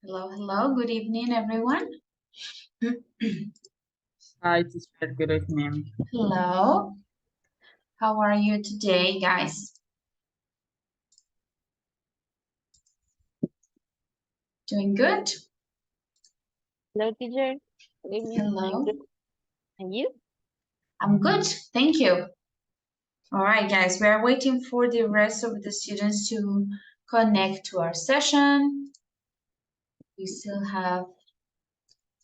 Hello, hello. Good evening, everyone. Hi, teacher. Good evening. Hello. How are you today, guys? Doing good? Hello, teacher. Good evening. Hello. And you? I'm good. Thank you. All right, guys. We are waiting for the rest of the students to connect to our session. We still have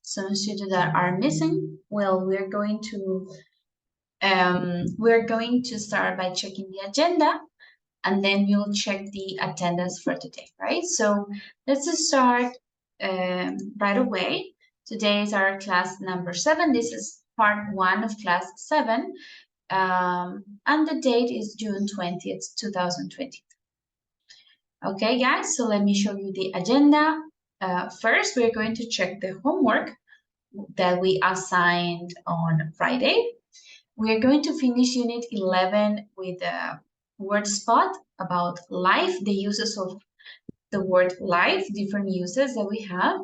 some students that are missing. Well, we're going to start by checking the agenda, and then we'll check the attendance for today, right? So let's start right away. Today is our class number 7. This is part 1 of class 7. And the date is June 20th, 2020. Okay, guys, so let me show you the agenda. First, we're going to check the homework that we assigned on Friday. We are going to finish Unit 11 with a word spot about life, the uses of the word life, different uses that we have.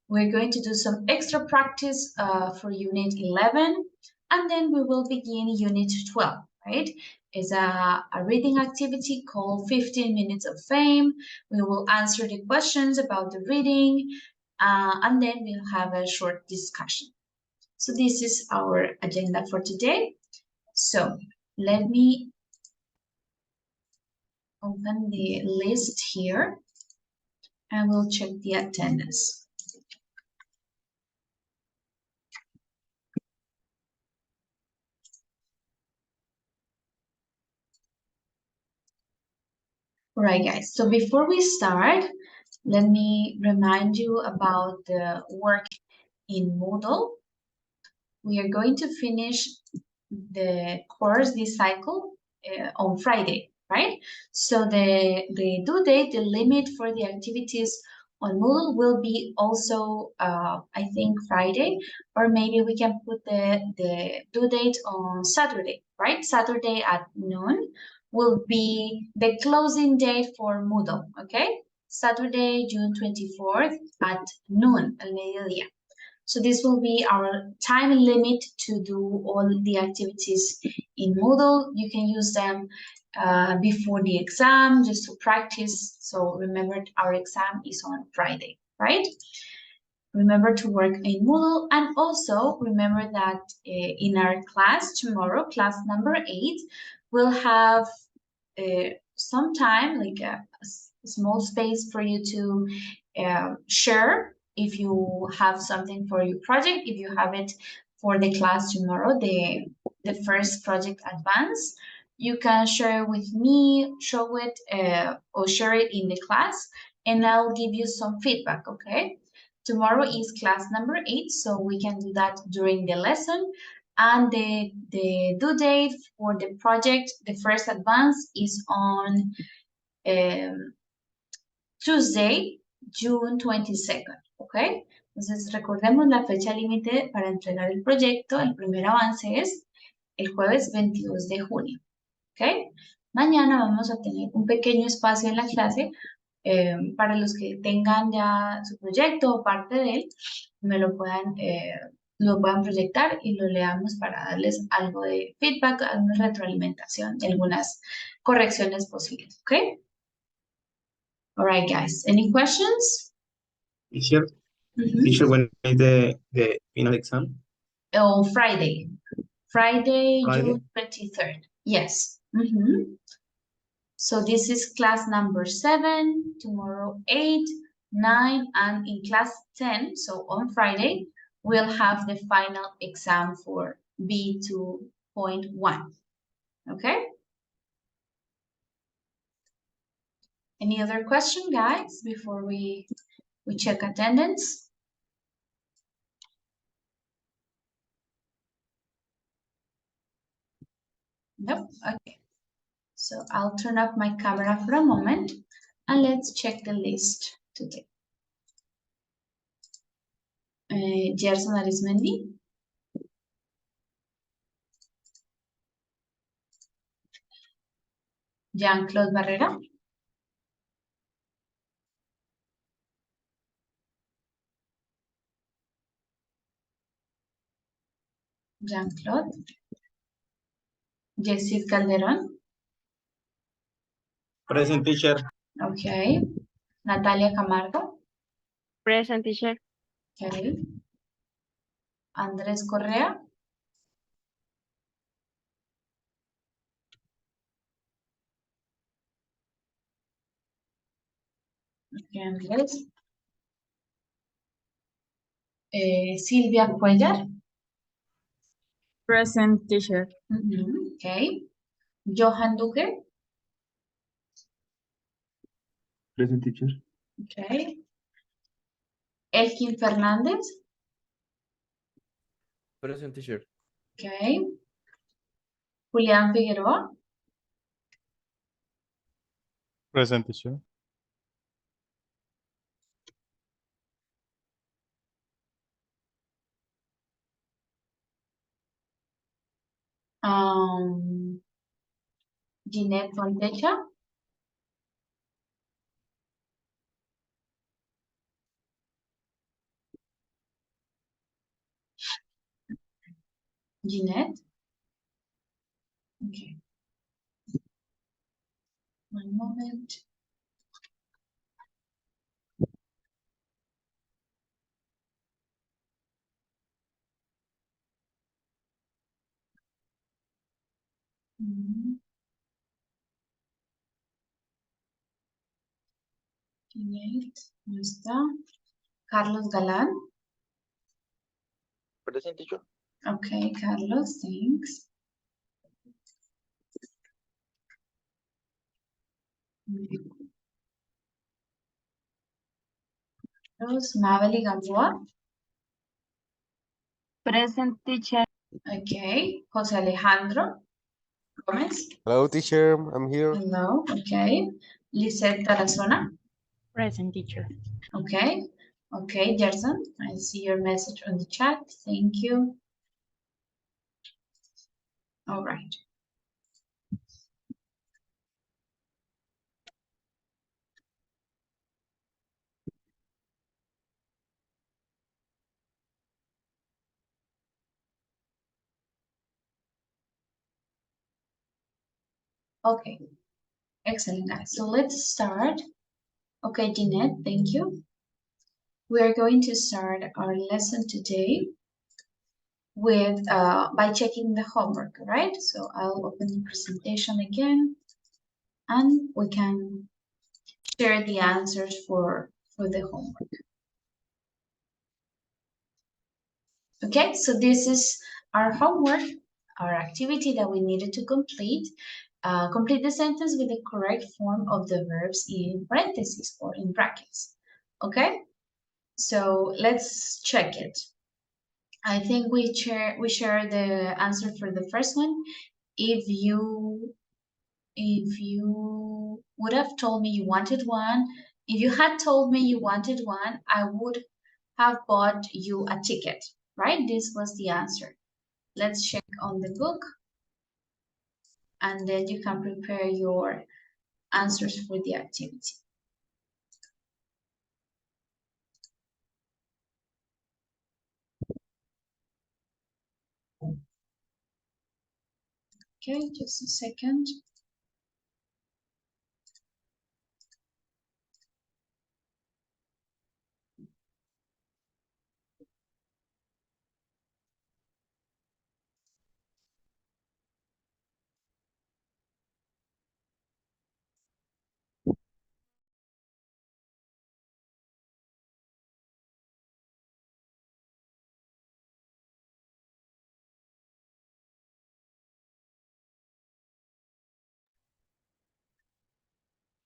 We're going to do some extra practice for Unit 11, and then we will begin Unit 12, right? It's a reading activity called 15 Minutes of Fame. We will answer the questions about the reading, and then we'll have a short discussion. So this is our agenda for today. So let me open the list here and we'll check the attendance. All right, guys. So before we start, let me remind you about the work in Moodle. We are going to finish the course, this cycle, on Friday, right? So the due date, the limit for the activities on Moodle will be also, I think, Friday, or maybe we can put the due date on Saturday, right? Saturday at noon will be the closing date for Moodle, okay? Saturday, June 24th at noon, al mediodía. So this will be our time limit to do all the activities in Moodle. You can use them before the exam just to practice. So remember, our exam is on Friday, right? Remember to work in Moodle, and also remember that in our class tomorrow, class number 8, we'll have some time, like a small space for you to share if you have something for your project, if you have it for the class tomorrow, the first project advance, you can share with me, show it, or share it in the class, and I'll give you some feedback, okay? Tomorrow is class number 8, so we can do that during the lesson. And the due date for the project, the first advance, is on Tuesday, June 22nd, ¿ok? Entonces, recordemos la fecha límite para entregar el proyecto. El primer avance es el jueves 22 de junio, ¿ok? Mañana vamos a tener un pequeño espacio en la clase para los que tengan ya su proyecto o parte de él, lo puedan proyectar y lo leamos para darles algo de feedback, alguna retroalimentación y algunas correcciones posibles, ¿ok? All right, guys. Any questions? Teacher, teacher, when is the final exam? Oh, Friday. Friday, Friday? June 23rd. Yes. So this is class number 7, tomorrow 8, 9, and in class 10, so on Friday, we'll have the final exam for B2.1. Okay? Any other question, guys, before we check attendance? Nope. Okay. So I'll turn off my camera for a moment and let's check the list today. Gerson Arismendi. Jean-Claude Barrera. Jean-Claude. Jessit Calderon. Present, teacher. Okay. Natalia Camargo. Present, teacher. Okay. Andrés Correa. Okay, Andrés. Silvia Cuellar. Present, teacher. Okay. Johan Duque. Present, teacher. Okay. Elkin Fernández. Present, teacher. Okay. Julián Figueroa. Present, teacher. Ginette Fontecha. Ginette. Okay. One moment. Ginette, no está. Carlos Galán. Present, teacher. Okay, Carlos, thanks. Carlos, Mabel Gamboa. Present, teacher. Okay, José Alejandro Gómez. Hello, teacher. I'm here. Hello, okay. Lisette Tarazona. Present, teacher. Okay, okay, Gerson, I see your message on the chat. Thank you. All right. Okay, excellent, guys. So let's start. Okay, Jeanette, thank you. We are going to start our lesson today with by checking the homework, right? So I'll open the presentation again, and we can share the answers for the homework. Okay, so this is our homework, our activity that we needed to complete. Complete the sentence with the correct form of the verbs in parentheses or in brackets. Okay, so let's check it. I think we share the answer for the first one. If you would have told me you wanted one, if you had told me you wanted one, I would have bought you a ticket, right? This was the answer. Let's check on the book, and then you can prepare your answers for the activity. Okay, just a second.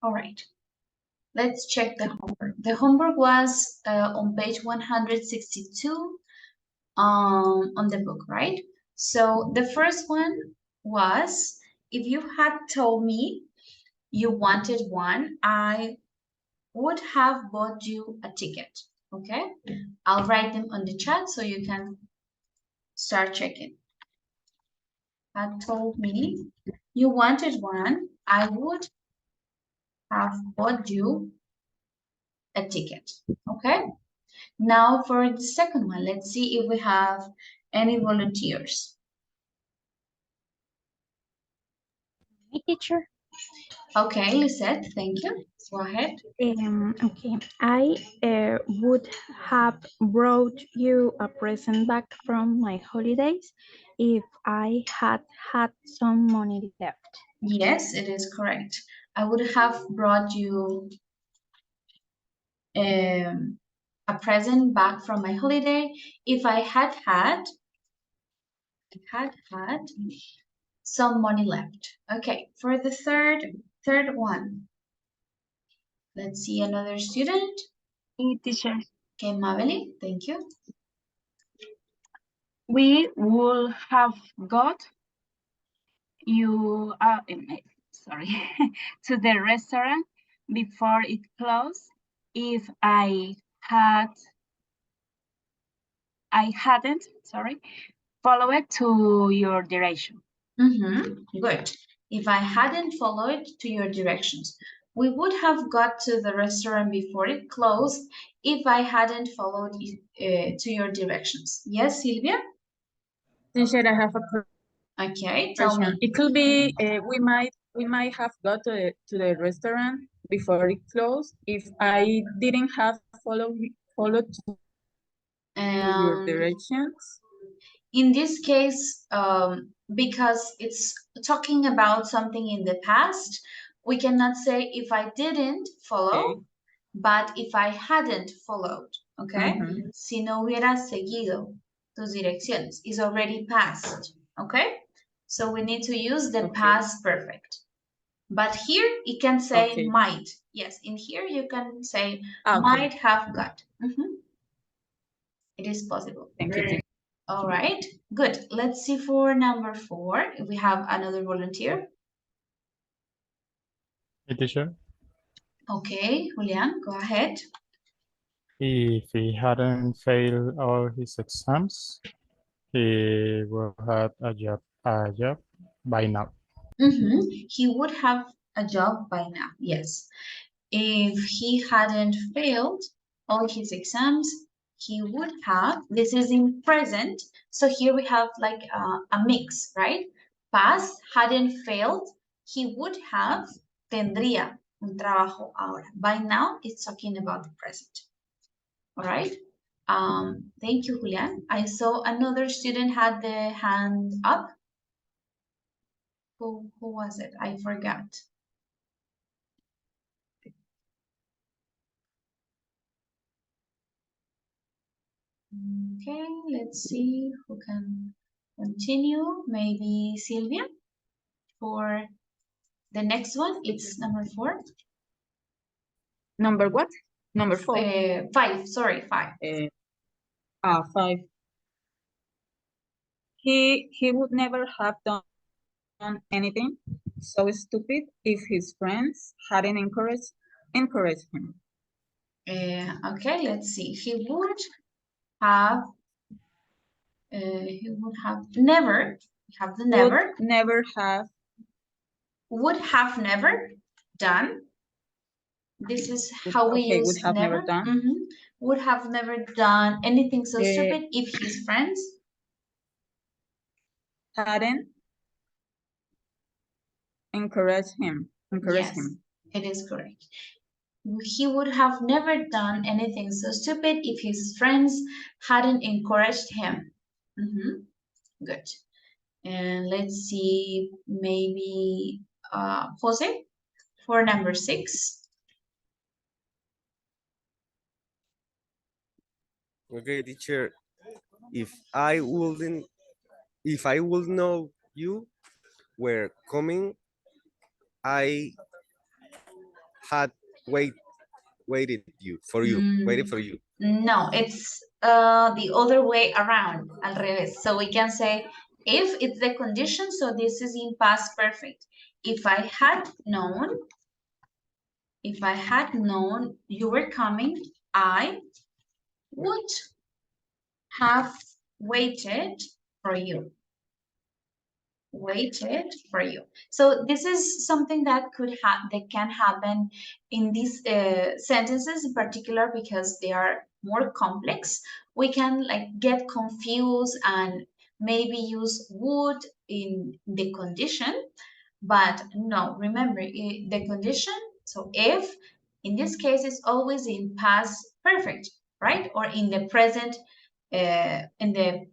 All right, let's check the homework. The homework was on page 162 on the book, right? So the first one was, if you had told me you wanted one, I would have bought you a ticket. Okay, I'll write them on the chat so you can start checking. Had told me you wanted one, I would have bought you a ticket. Okay, now for the second one, let's see if we have any volunteers. My teacher. Okay, Lisette, thank you. Go ahead. Okay, I would have brought you a present back from my holidays if I had had some money left. Yes, it is correct. I would have brought you a present back from my holiday if I had some money left. Okay, for the third one, let's see another student. Me, teacher. Okay, Mabeli, thank you. We will have got you, sorry, to the restaurant before it closed if I hadn't, sorry, followed to your direction. Good. If I hadn't followed to your directions, we would have got to the restaurant before it closed if I hadn't followed to your directions. Yes, Silvia? Teacher, I have a Okay, tell question. me. It could be we might have got to the restaurant before it closed if I didn't have followed to your directions. In this case, because it's talking about something in the past, we cannot say if I didn't follow, Okay. but if I hadn't followed, okay? Mhm. Si no hubiera seguido tus direcciones, is already past, okay? So we need to use the Okay. past perfect. But here it can say Okay. might. Yes, in here you can say Okay. might have got. It is possible. Thank you, teacher. All right, good. Let's see for number 4, if we have another volunteer. My teacher. Okay, Julian, go ahead. If he hadn't failed all his exams, he would have a job by now. He would have a job by now, yes. If he hadn't failed all his exams, he would have, this is in present, so here we have like a mix, right? Past, hadn't failed, he would have, tendría un trabajo ahora. By now, it's talking about the present. All right. Thank you, Julian. I saw another student had the hand up. Who was it? I forgot. Okay, let's see who can continue. Maybe Sylvia for the next one. It's number 4. Number what? Number 4. 5, sorry, 5. 5. He would never have done anything so stupid if his friends hadn't encouraged him. Okay, let's see. He would never, we have the never. Would have never done. This is how we use would have never done. Would have never done anything so stupid if his friends hadn't encouraged him. Yes, it is correct. He would have never done anything so stupid if his friends hadn't encouraged him. Good. And let's see, maybe Jose for number 6. Okay, teacher. If I would know you were coming, I had waited for you. Waited for you. No, it's the other way around, al revés. So we can say if it's the condition, so this is in past perfect. If I had known you were coming, I would have waited for you. Waited for you. So this is something that can happen in these sentences in particular because they are more complex. We can like get confused and maybe use would in the condition, But no, remember the condition. So if, in this case, is always in past perfect, right? Or in the present, in the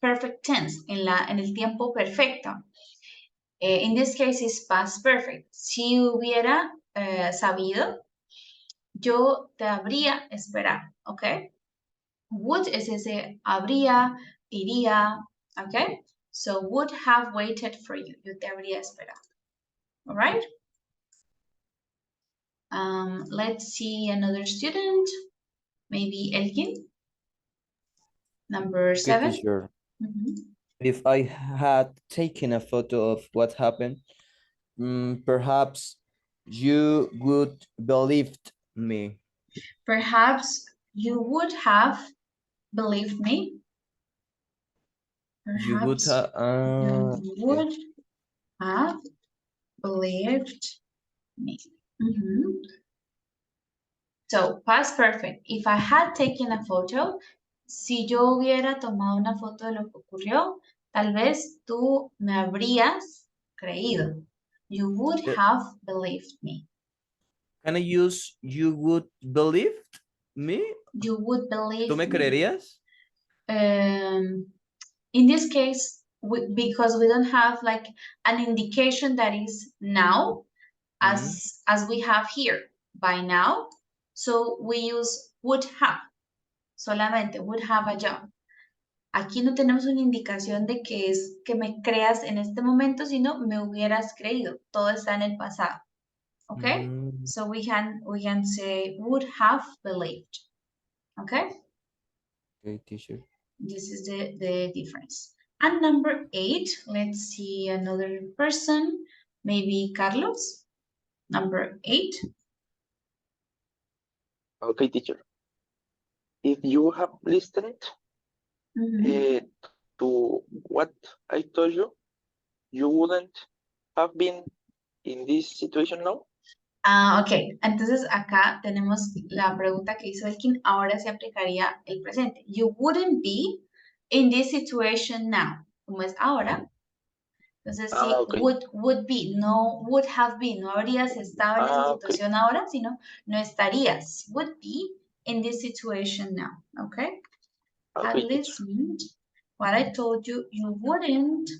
perfect tense, en el tiempo perfecto. In this case is past perfect. Si hubiera sabido, yo te habría esperado, ¿ok? Would es ese habría, iría, ¿ok? So would have waited for you. Yo te habría esperado. All right? Let's see another student. Maybe Elkin. Number 7. Teacher. Mhm. If I had taken a photo of what happened, perhaps you would believed me. Perhaps you would have believed me. You would Perhaps have. you would have believed me. Mhm. So, past perfect. If I had taken a photo, si yo hubiera tomado una foto de lo que ocurrió, tal vez tú me habrías creído. You would have believed me. Can I use you would believe me? You would believe ¿Tú me me. creerías? In this case, because we don't have like an indication that is now as we have here by now, so we use would have. Solamente would have a job. Aquí no tenemos una indicación de que es que me creas en este momento, sino me hubieras creído. Todo está en el pasado. Okay? So we can say would have believed. Okay? Okay, teacher. This is the difference. And number 8, let's see another person, maybe Carlos. Number 8. Okay, teacher. If you have listened to what I told you, you wouldn't have been in this situation now. Ok, entonces acá tenemos la pregunta que hizo Elkin, ahora se aplicaría el presente. You wouldn't be in this situation now. Como es ahora, entonces sí, Okay. would be, no would have been, no habrías estado en esa situación ahora, sino no estarías. Would be in this situation now, okay? Had listened what I told you, you wouldn't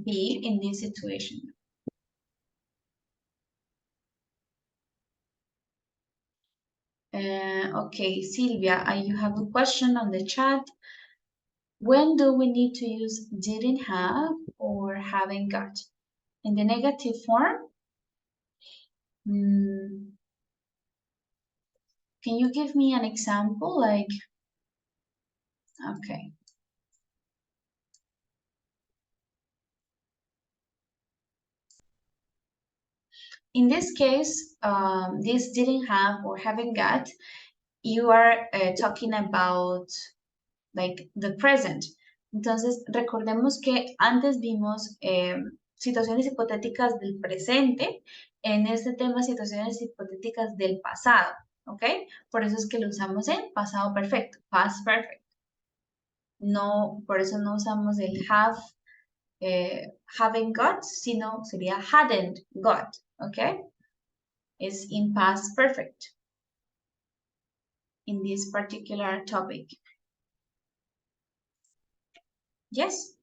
be in this situation. Okay, Silvia, you have a question on the chat. When do we need to use didn't have or haven't got? In the negative form? Can you give me an example? Like, okay. In this case, this didn't have or haven't got, you are talking about like the present. Entonces, recordemos que antes vimos situaciones hipotéticas del presente, en este tema situaciones hipotéticas del pasado, ¿ok? Por eso es que lo usamos en pasado perfecto, past perfect. No, por eso no usamos el have, haven't got, sino sería hadn't got, ¿ok? Es in past perfect in this particular topic. Yes?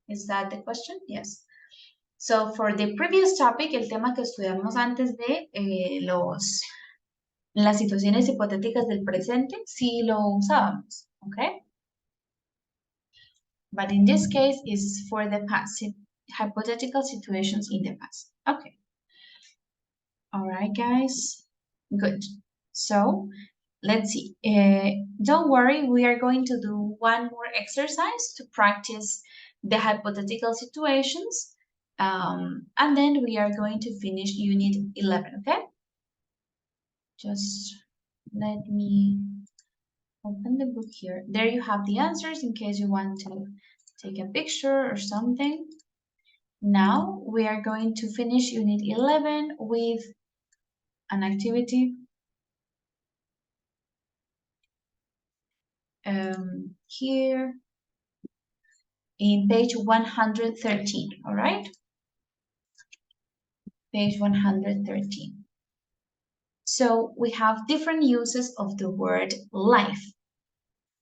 Is that the question? Yes. So for the previous topic, el tema que estudiamos antes de las situaciones hipotéticas del presente, sí lo usábamos, ¿ok? But in this case, is for the past, hypothetical situations in the past. Okay. All right, guys. Good. So let's see. Don't worry, we are going to do one more exercise to practice the hypothetical situations. And then we are going to finish unit 11, okay? Just let me open the book here. There you have the answers in case you want to take a picture or something. Now we are going to finish unit 11 with an activity. Here in page 113, all right? page 113. So we have different uses of the word life.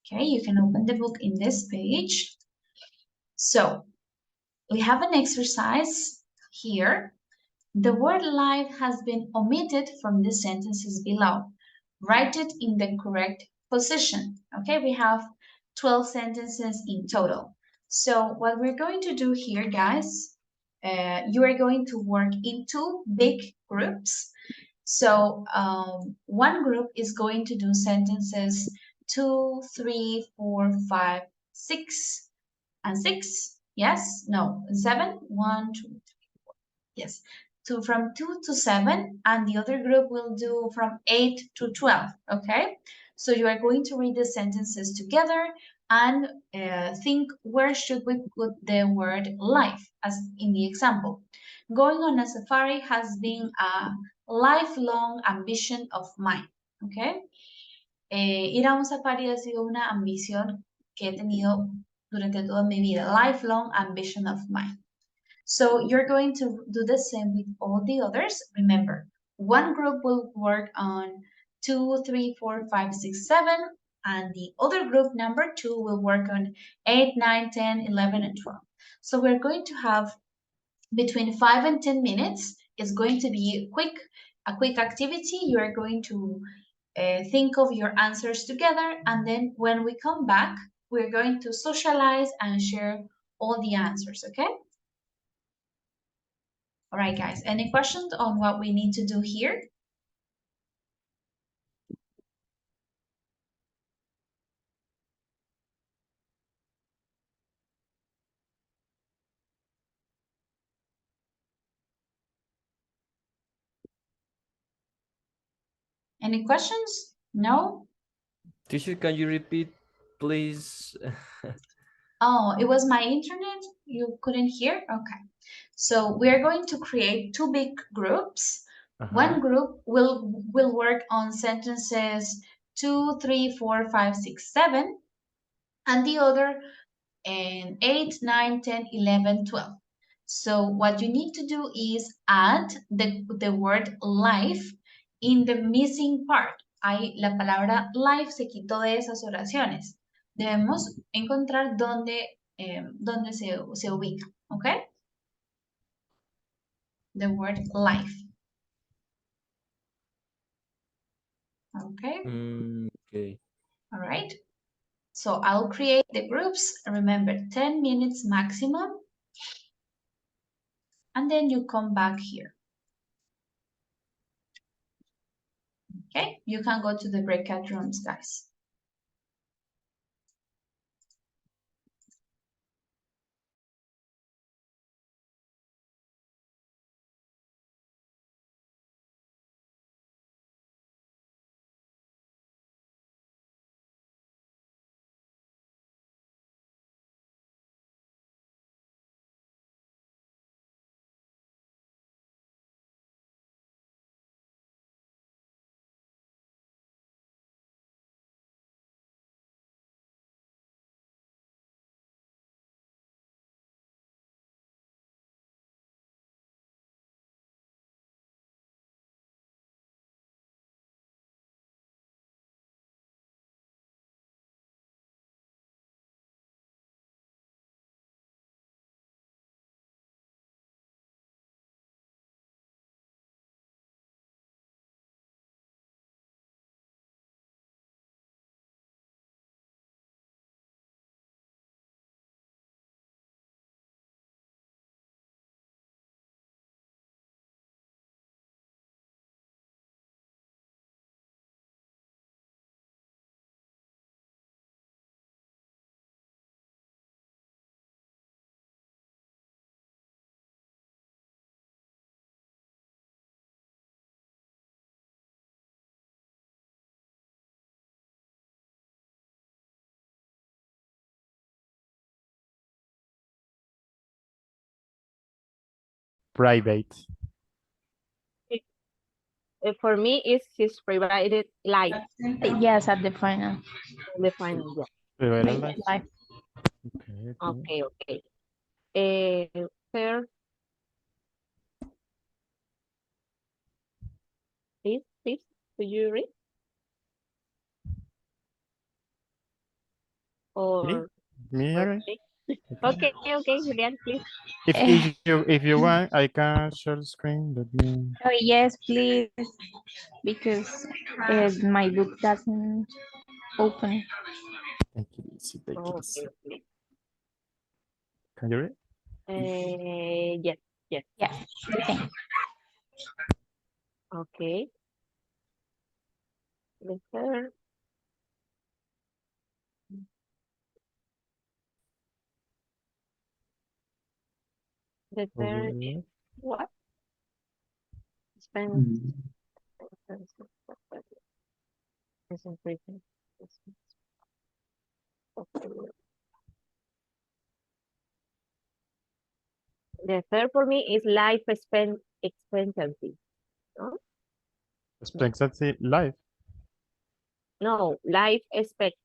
Okay, you can open the book in this page. So we have an exercise here. The word life has been omitted from the sentences below. Write it in the correct position. Okay, we have 12 sentences in total. So what we're going to do here, guys, you are going to work in two big groups. So one group is going to do sentences 2, 3, 4, 5, 6, and 6. Yes, no, 7, 1, 2, 3. Yes. So from 2 to 7, and the other group will do from 8 to 12, okay? So you are going to read the sentences together and think where should we put the word life, as in the example. Going on a safari has been a lifelong ambition of mine, okay? Ir a un safari ha sido una ambición que he tenido durante toda mi vida, lifelong ambition of mine. So you're going to do the same with all the others. Remember, one group will work on 2, 3, 4, 5, 6, 7, and the other group number 2 will work on 8, 9, 10, 11, and 12. So we're going to have between 5 and 10 minutes. It's going to be a quick activity. You are going to think of your answers together, and then when we come back, we're going to socialize and share all the answers, okay? All right, guys, any questions on what we need to do here? Any questions? No? Teacher, can you repeat, please? Oh, it was my internet? You couldn't hear? Okay. So we're going to create two big groups. One group will work on sentences 2, 3, 4, 5, 6, 7, and the other and 8, 9, 10, 11, 12. So what you need to do is add the word life in the missing part. Ahí la palabra life se quitó de esas oraciones. Debemos encontrar dónde se ubica, ¿ok? The word life. Okay. Okay. All right. So I'll create the groups. Remember, 10 minutes maximum. And then you come back here. Okay, you can go to the breakout rooms, guys. Private. For me, it's his private life. Yes, at the final. The final, yeah. Private Private life. life. Okay. Okay. Third, Please, do you read? Or Me, or okay. okay, Julian, please. If you want, I can share the screen. Let me. Oh, yes, please, because my book doesn't open. Take it easy. Take it easy. Okay. Can you read? Yes, yes. Yes, okay. Okay. The third. The third is what? Spend. Concentration. The third for me is life expectancy. No, Expectancy life. no, life expectancy.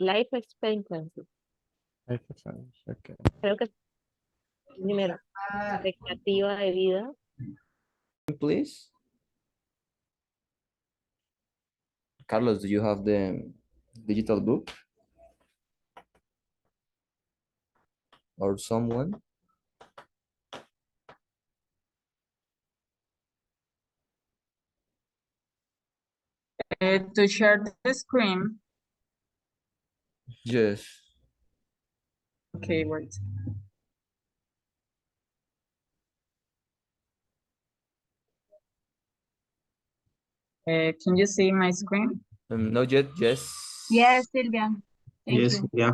Life expectancy. Okay. Creo que primero, expectativa de vida. Please. Carlos, do you have the digital book? Or someone? To share the screen. Yes. Okay, wait. Can you see my screen? Not yet. Yes. Yes, Silvia. Thank Yes, you. yeah.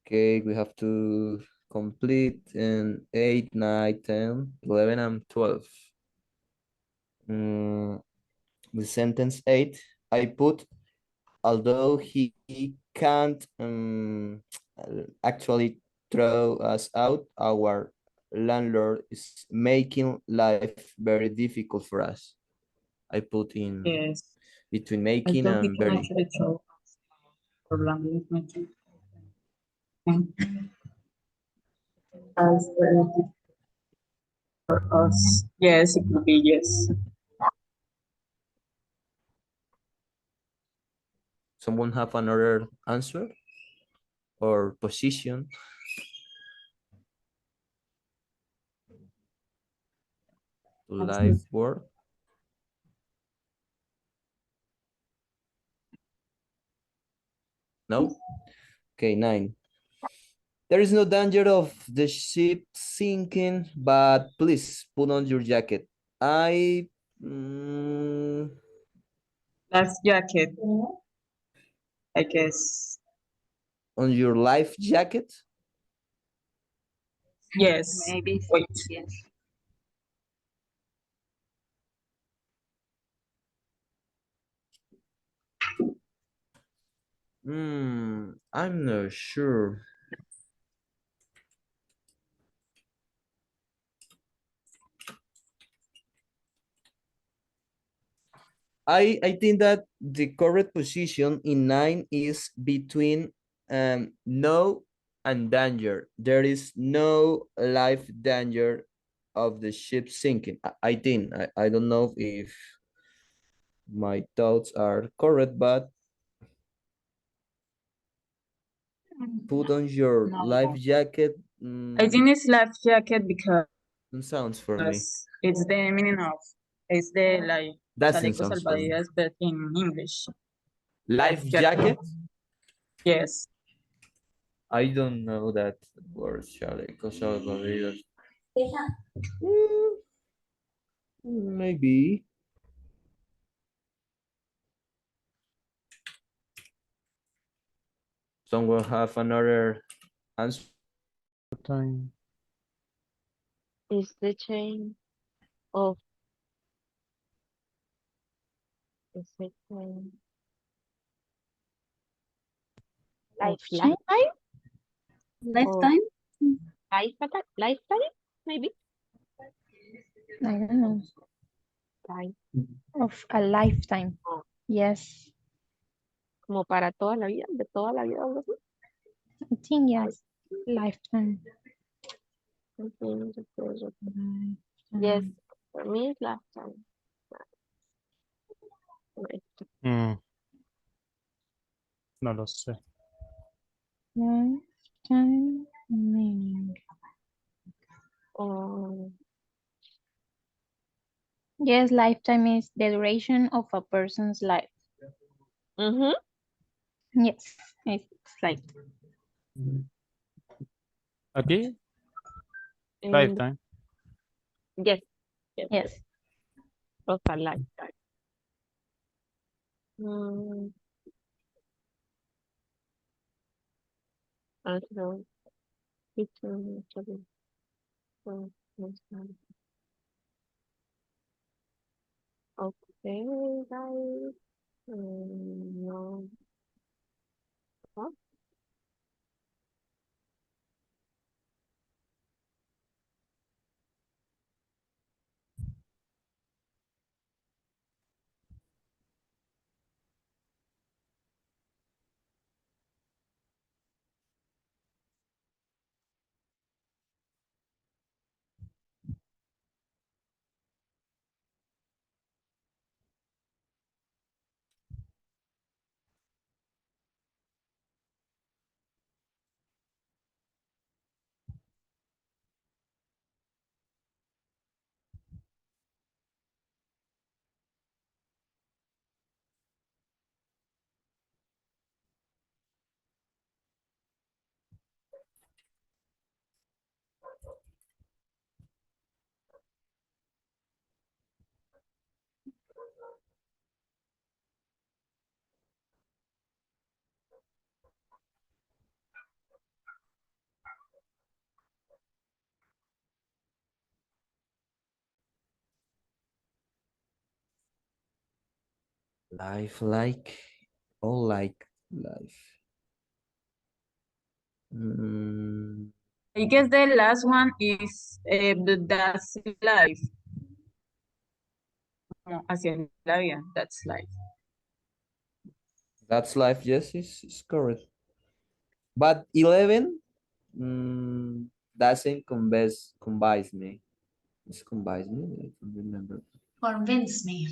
Okay, we have to complete in 8, 9, 10, 11, and 12. The sentence 8, I put, although he can't actually throw us out, our landlord is making life very difficult for us. I put in Yes. between I making thought he and can very. actually show Orlando is making. As for us. Yes, it could be yes. Someone have another answer or position? To life work? No? Okay, 9. There is no danger of the ship sinking, but please put on your jacket. I Life jacket. I guess. on your life jacket? Yes. Maybe. Wait. Yes. I'm not sure. I think that the correct position in 9 is between no and danger. There is no life danger of the ship sinking. I think. I don't know if my thoughts are correct, but put on your No. life jacket. I think it's life jacket because Sounds for me. it's the meaning of it's the like Doesn't chaleco sound for me. salvavidas, but in English. Life jacket? Yes. I don't know that word, chaleco salvavidas. Maybe. Someone have another answer? Time. Is the chain of is the chain Of lifetime? Lifetime? Lifetime, maybe? I don't know. Life. Of a lifetime. Oh. Yes. Como para toda la vida, de toda la vida, algo así. I think yes. Lifetime. think the project. Yes, for me it's lifetime. Right. No lo sé. Lifetime meaning. Oh, Yes, lifetime is the duration of a person's life. mm-hmm. Yes, it's like Aquí, And lifetime. yes, yes, yes. of a lifetime. Mm, I don't know. It's actually, next time. Okay, guys. No. What? Life like, all like life. I guess the last one is that's life. Como hacia la vida, that's life. That's life, yes, is correct. But 11 doesn't convince me. It's convince me? I don't remember. Convince me.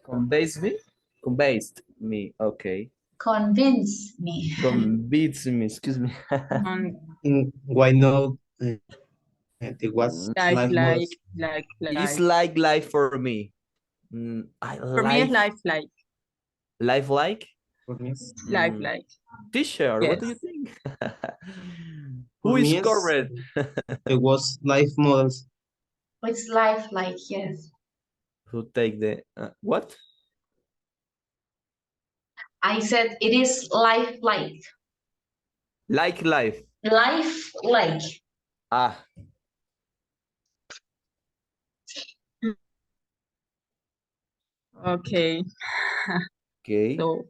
Convince me? Convinced me, okay. Convince me. Convince me, excuse me. Why not? It was Life, life like, models. It's like life for me. I For me, it's life life, life like? For me, life, like. Teacher, what do you Yes. think? for Who is me, correct? it was life models. It's lifelike, yes. Who take the what? I said it is lifelike. Like life. Lifelike. Ah, Okay. okay. So,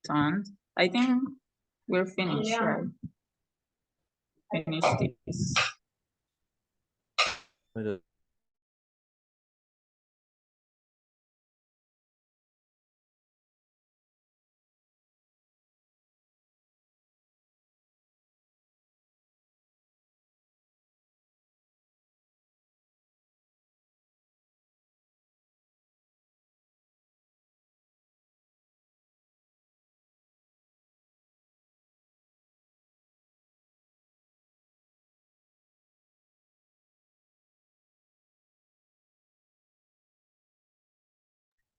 done. I think we're finished, Yeah. right? Finish this.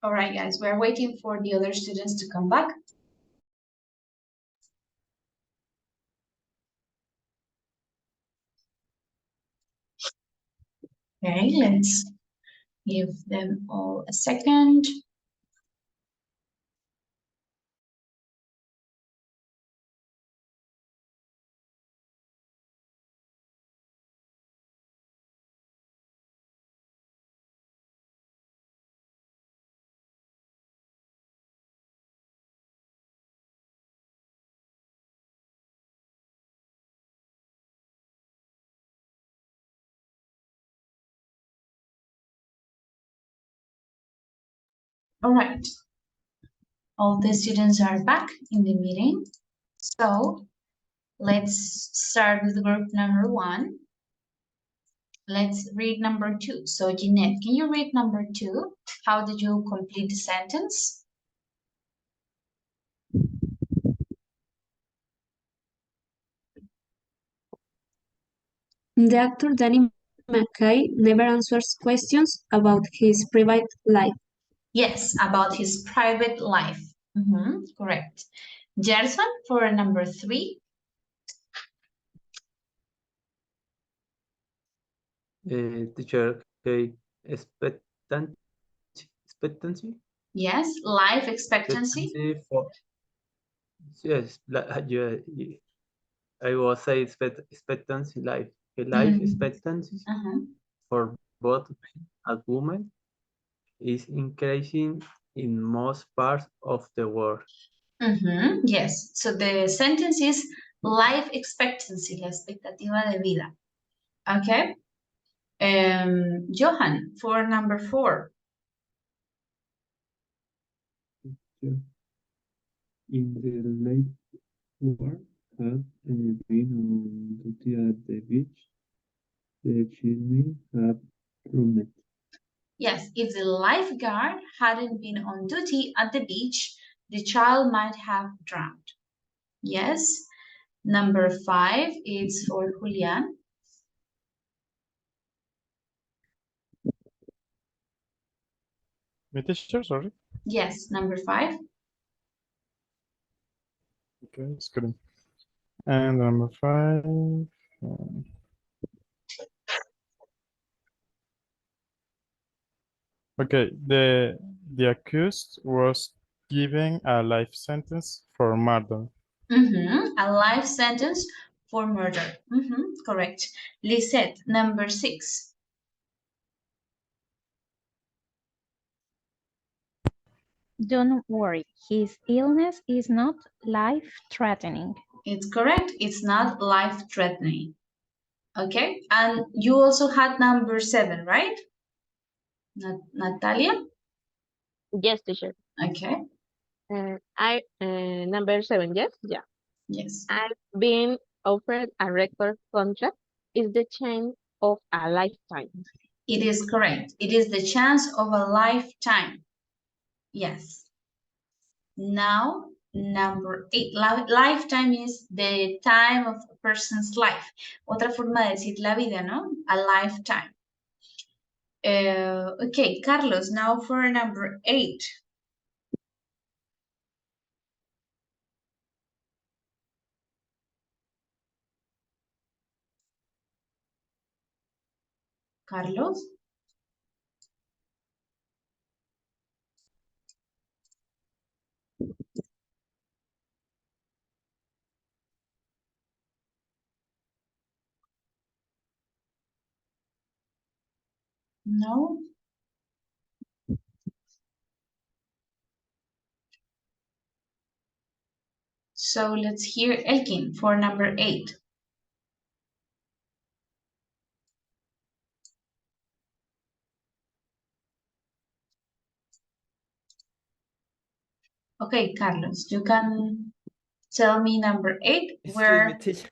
All right, guys, we're waiting for the other students to come back. Okay, let's give them all a second. All right. All the students are back in the meeting. So let's start with group number 1. Let's read number 2. So Jeanette, can you read number 2? How did you complete the sentence? The actor Danny McKay never answers questions about his private life. Yes, about his private life. Correct. Gerson, for number 3. Teacher, okay, expectancy? Yes, life expectancy. For, yes, yeah, I was say expectancy life expectancy for both men and women is increasing in most parts of the world. Yes, so the sentence is life expectancy, la expectativa de vida. Okay. Johan, for number 4. In the late war had been on duty at the beach, the chimney had roomed. Yes, if the lifeguard hadn't been on duty at the beach, the child might have drowned. Yes. Number 5 is for Julian. My teacher, sorry. Yes, number 5. Okay, it's good. And number 5. Okay, the accused was given a life sentence for murder. A life sentence for murder. Correct. Lisette, number 6. Don't worry, his illness is not life-threatening. It's correct. It's not life-threatening. Okay. And you also had number 7, right? Natalia? Yes, teacher. Okay. Number 7, yes? Yeah. Yes. I've been offered a record contract. Is the chance of a lifetime? It is correct. It is the chance of a lifetime. Yes. Now, number 8. Lifetime is the time of a person's life. Otra forma de decir la vida, ¿no? A lifetime. Okay, Carlos, now for number 8. Carlos? No? So let's hear Elkin for number 8. Okay, Carlos, you can tell me number 8 where... Excuse me, teacher.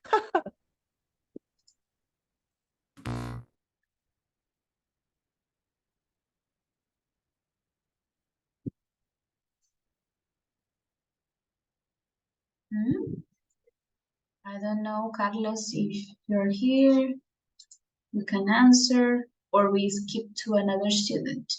I don't know, Carlos, if you're here, you can answer, or we skip to another student.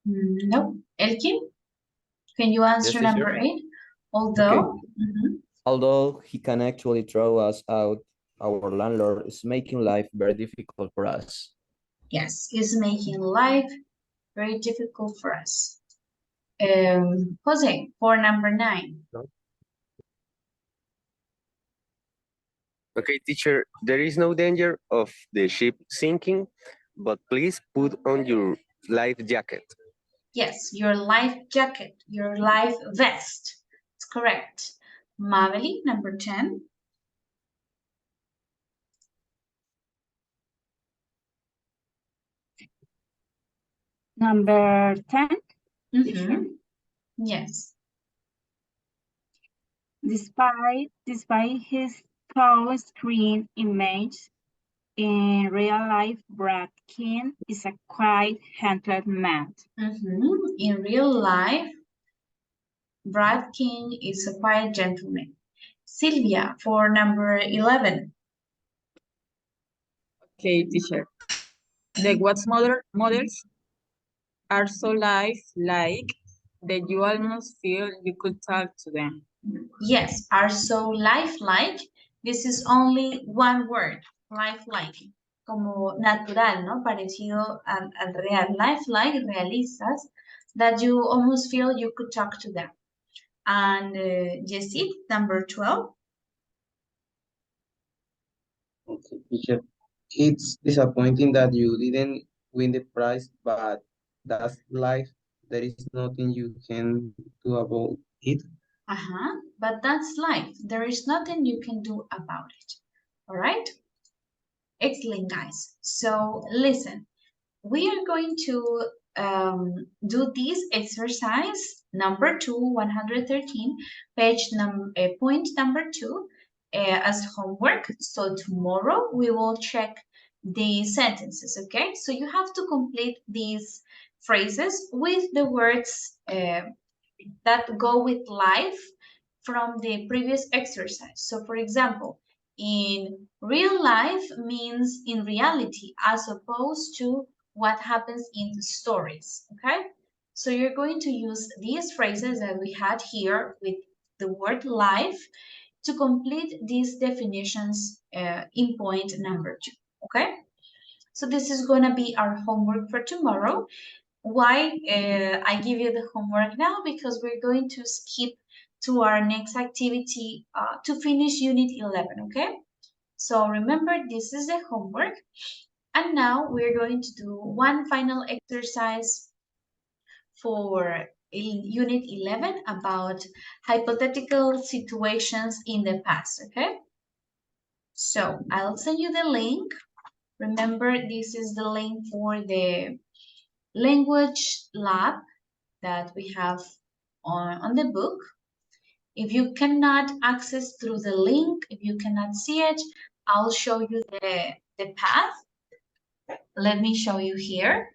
No. Elkin, can you answer Yes, number teacher. 8? Although... Okay. Although he can actually throw us out, our landlord is making life very difficult for us. Yes, is making life very difficult for us. Jose, for number 9. Okay, teacher, there is no danger of the ship sinking, but please put on your life jacket. Yes, your life jacket, your life vest. It's correct. Maveli, number 10. Number 10. Yes. Despite his tall screen image, in real life, Brad King is a quiet, handled man. In real life, Brad King is a quiet gentleman. Sylvia for number 11. Okay, teacher. The Watts models are so lifelike that you almost feel you could talk to them. Yes, are so lifelike. This is only one word, lifelike. Como natural, ¿no? Parecido al real. Lifelike, realistas, that you almost feel you could talk to them. And Jessie, number 12. Okay, teacher. It's disappointing that you didn't win the prize, but that's life. There is nothing you can do about it. But that's life. There is nothing you can do about it. All right? Excellent, guys. So listen, we are going to do this exercise number 2, 113, point number 2 as homework. So tomorrow we will check the sentences, okay? So you have to complete these phrases with the words that go with life from the previous exercise. So for example, in real life means in reality as opposed to what happens in the stories, okay? So you're going to use these phrases that we had here with the word life to complete these definitions in point number 2, okay? So this is going to be our homework for tomorrow. Why I give you the homework now? Because we're going to skip to our next activity to finish unit 11, okay? So remember, this is the homework. And now we're going to do one final exercise for unit 11 about hypothetical situations in the past, okay? So I'll send you the link. Remember, this is the link for the language lab that we have on the book. If you cannot access through the link, if you cannot see it, I'll show you the path. Let me show you here.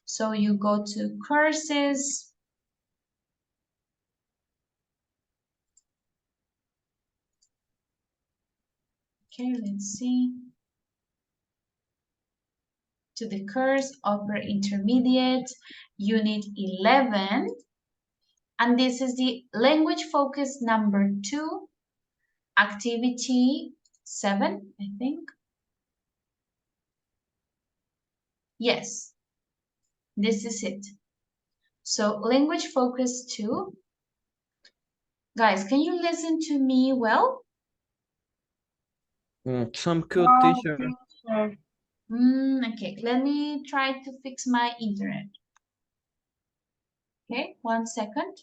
So you go to courses. Okay, let's see. To the course Upper Intermediate, Unit 11. And this is the language focus number 2, activity 7, I think. Yes, this is it. So language focus 2. Guys, can you listen to me well? Some good, teacher. Okay, let me try to fix my internet. Okay, 1 second.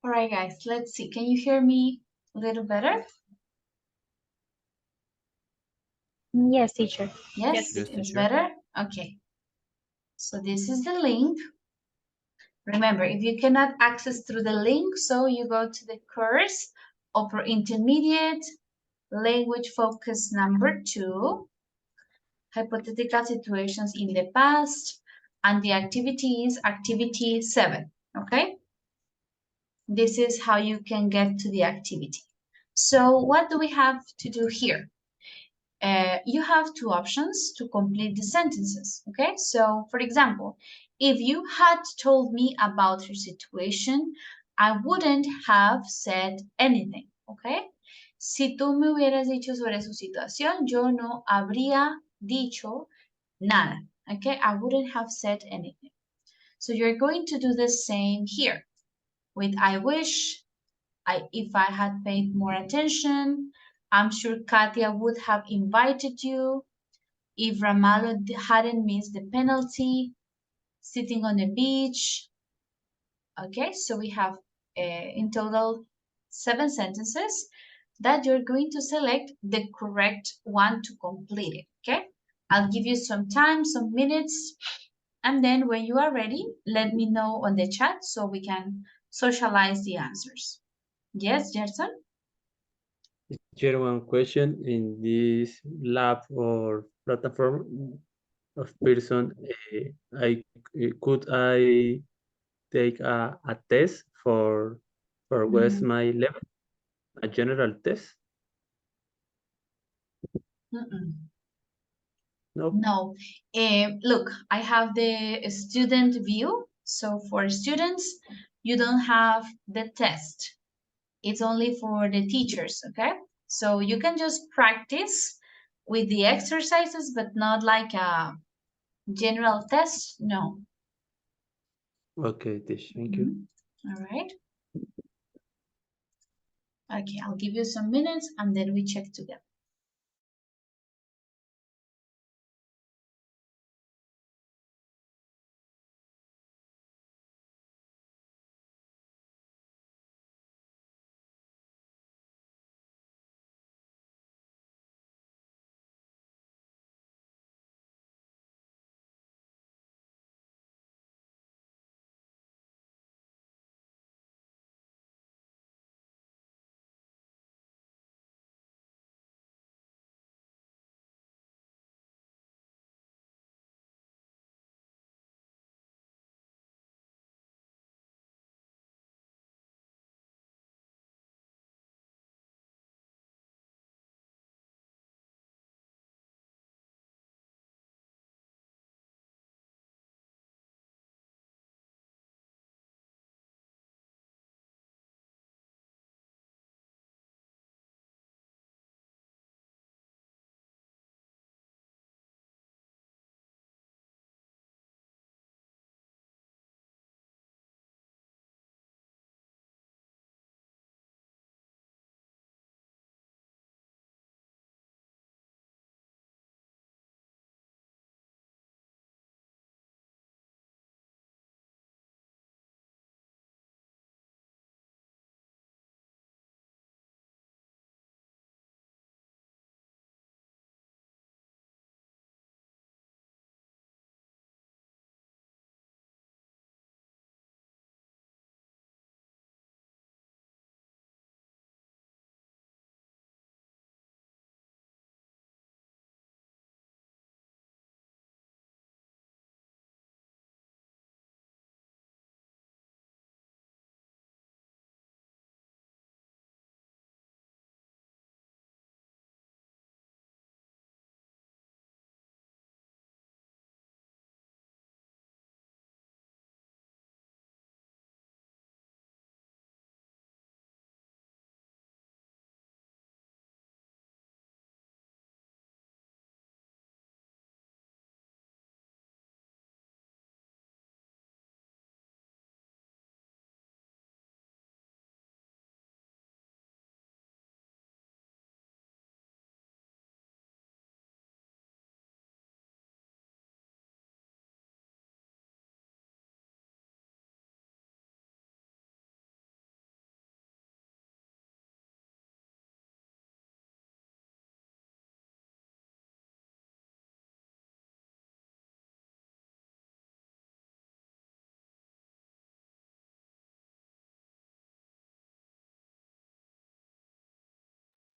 All right, guys, let's see. Can you hear me a little better? Yes, teacher. Yes, it's better? Okay. So this is the link. Remember, if you cannot access through the link, so you go to the course, Upper Intermediate, Language Focus number 2, Hypothetical Situations in the Past, and the activity is activity 7, okay? This is how you can get to the activity. So what do we have to do here? You have 2 options to complete the sentences, okay? So, for example, if you had told me about your situation, I wouldn't have said anything, okay? Si tú me hubieras dicho sobre su situación, yo no habría dicho nada. Okay, I wouldn't have said anything. So you're going to do the same here with I wish, if I had paid more attention, I'm sure Katia would have invited you. If Ramalo hadn't missed the penalty, sitting on the beach. Okay, so we have in total 7 sentences that you're going to select the correct one to complete it. Okay, I'll give you some time, some minutes, and then when you are ready, let me know on the chat so we can socialize the answers. Yes, Gerson? Share one question in this lab or platform of person. Could I take a test for what's my level, a general test? No. No. Look, I have the student view. So for students, you don't have the test. It's only for the teachers, okay? So you can just practice with the exercises, but not like a general test. No. Okay, thank you. All right. Okay, I'll give you some minutes and then we check together.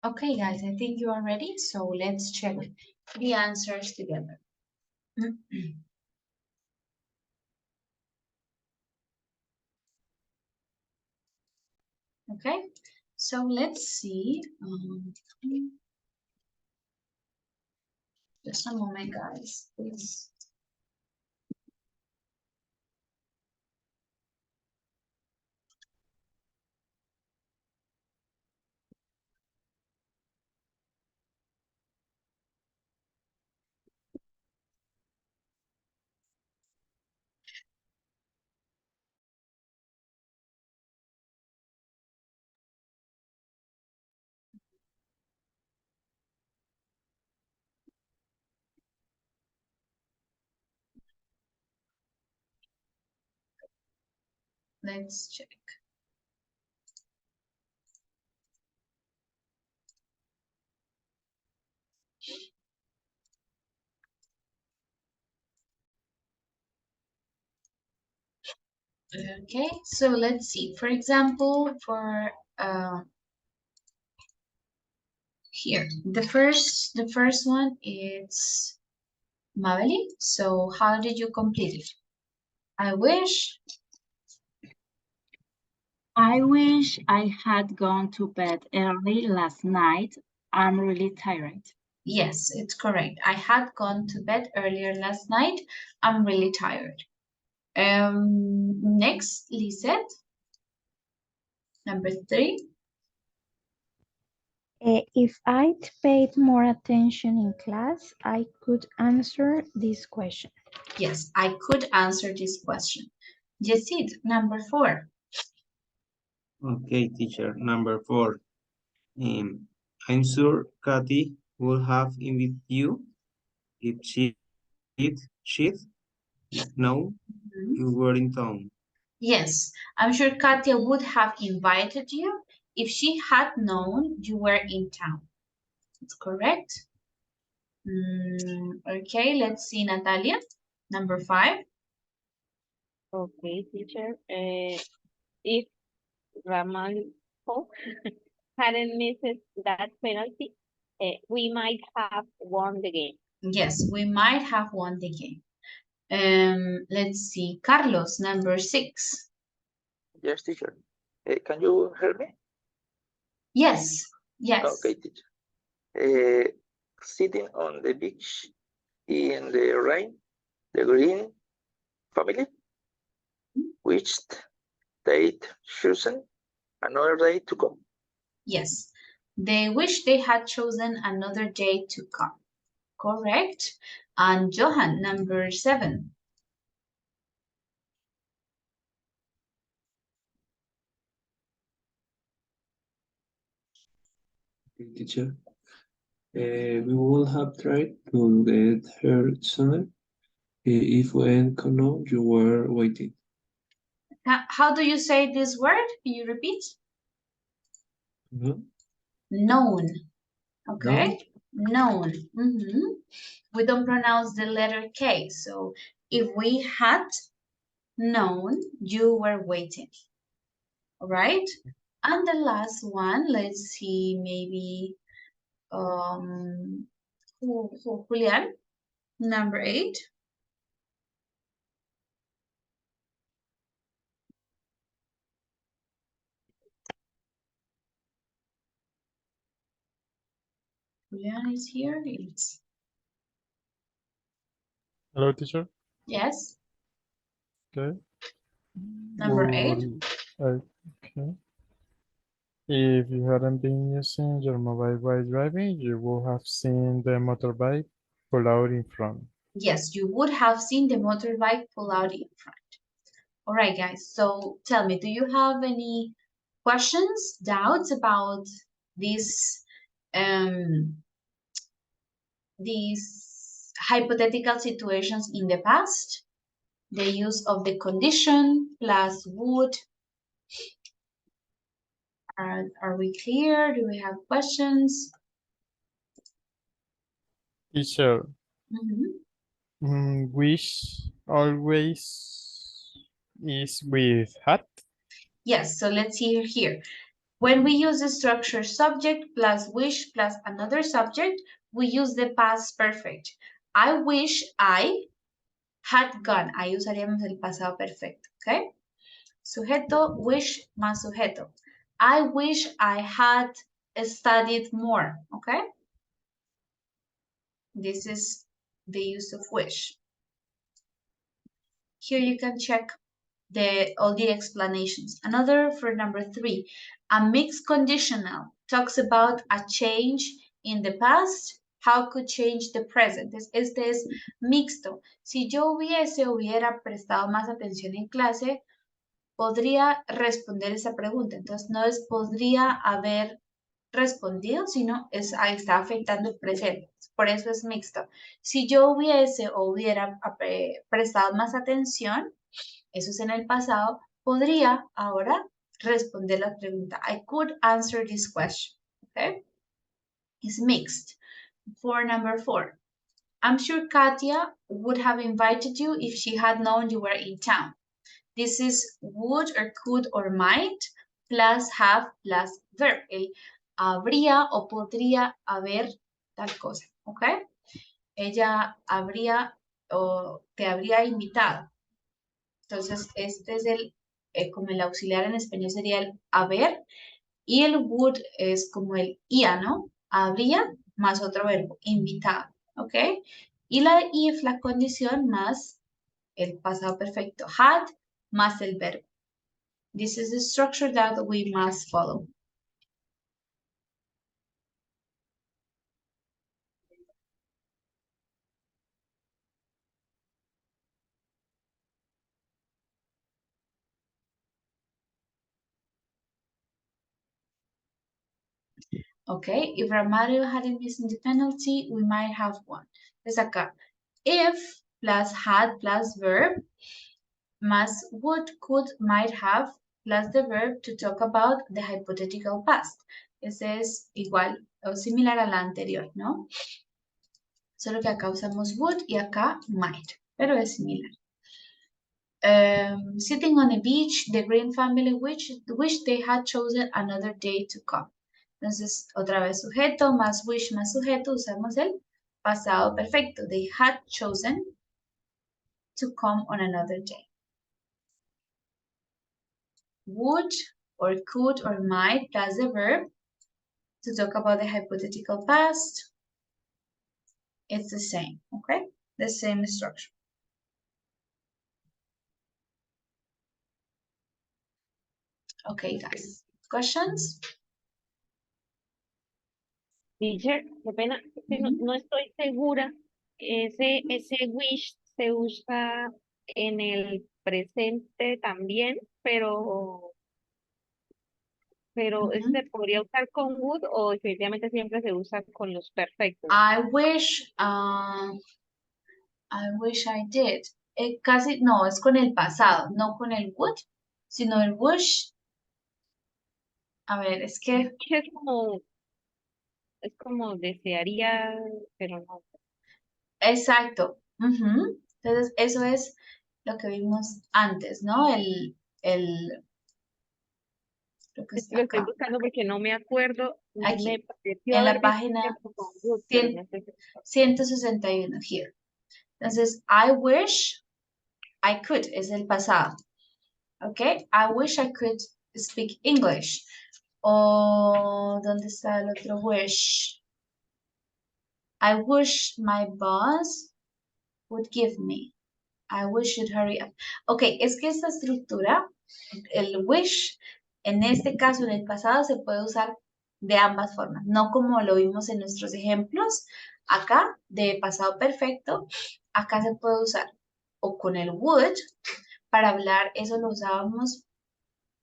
Okay, guys, I think you are ready. So let's check the answers together. Okay, so let's see. Just a moment, guys, please. Let's check. Okay, so let's see. For example, for here, the first one is Mabeli. So how did you complete it? I wish I had gone to bed early last night. I'm really tired. Yes, it's correct. I had gone to bed earlier last night. I'm really tired. Next, Lisette. Number 3. If I'd paid more attention in class, I could answer this question. Yes, I could answer this question. Yesid, number 4. Okay, teacher. Number 4. I'm sure Kathy would have invited you if she'd known you were in town. Yes, I'm sure Katia would have invited you if she had known you were in town. That's correct. Okay, let's see, Natalia. Number 5. Okay, teacher. If Ramalho hadn't missed that penalty, we might have won the game. Yes, we might have won the game. Let's see, Carlos, number 6. Yes, teacher. Can you hear me? Yes, yes. Okay, teacher. Sitting on the beach in the rain, the green family wished they'd chosen another day to come. Yes, they wish they had chosen another day to come. Correct. And Johan, number 7. Teacher. We would have tried to get her sooner if we had known you were waiting. How do you say this word? Can you repeat? No? Known. Okay? Known. We don't pronounce the letter K. So if we had known, you were waiting. All right? And the last one, let's see, maybe Julian, number 8. Julian is here. It's Hello, teacher. yes. Okay. Number 8. Okay. If you hadn't been using your mobile while driving, you would have seen the motorbike pull out in front. Yes, you would have seen the motorbike pull out in front. All right, guys. So tell me, do you have any questions, doubts about these hypothetical situations in the past? The use of the condition plus would. Are we clear? Do we have questions? Teacher, wish always is with had? Yes, so let's see here. When we use the structure subject plus wish plus another subject, we use the past perfect. I wish I had gone. Ahí usaríamos el pasado perfecto, ¿ok? Sujeto, wish más sujeto. I wish I had studied more, ¿ok? This is the use of wish. Here you can check all the explanations. Another for number 3, a mixed conditional talks about a change in the past, how could change the present. Este es mixto. Si yo hubiera prestado más atención en clase, podría responder esa pregunta. Entonces no es podría haber respondido, sino está afectando el presente. Por eso es mixto. Si yo hubiera prestado más atención, eso es en el pasado, podría ahora responder la pregunta. I could answer this question. Okay? It's mixed. For number 4. I'm sure Katia would have invited you if she had known you were in town. This is would or could or might plus have plus verb. El habría o podría haber tal cosa. ¿Ok? Ella habría o te habría invitado. Entonces, este es como el auxiliar en español sería el haber y el would es como el ia, ¿no? Habría más otro verbo, invitado, ¿ok? Y la if, la condición más el pasado perfecto, had más el verbo. This is the structure that we must follow. Okay, if Ramario hadn't missed the penalty, we might have won. Entonces acá, if plus had plus verb más would, could, might have plus the verb to talk about the hypothetical past. Ese es igual o similar a la anterior, ¿no? Solo que acá usamos would y acá might, pero es similar. Sitting on a beach, the Green family wished they had chosen another day to come. Entonces, otra vez sujeto más wish más sujeto, usamos el pasado perfecto. They had chosen to come on another day. Would or could or might plus the verb to talk about the hypothetical past. It's the same, okay? The same structure. Okay, guys. Questions? Teacher, qué pena, es que no estoy segura. Ese wish se usa en el presente también, pero este podría usar con would o definitivamente siempre se usa con los perfectos. I wish I did. Casi, no, es con el pasado, no con el would, sino el wish. A ver, es que... Es como desearía, pero no. Exacto. Entonces, eso es lo que vimos antes, ¿no? Lo que está Lo estoy acá. buscando porque no me acuerdo. Aquí, Me pareció en haber la visto página tiempo con would, pero no estoy segura. 161, here. Entonces, I wish I could, es el pasado. ¿Ok? I wish I could speak English. O, ¿dónde está el otro wish? I wish my boss would give me. I wish you'd hurry up. Ok, es que esta estructura, el wish, en este caso, en el pasado, se puede usar de ambas formas. No como lo vimos en nuestros ejemplos, acá, de pasado perfecto, acá se puede usar o con el would, para hablar, eso lo usábamos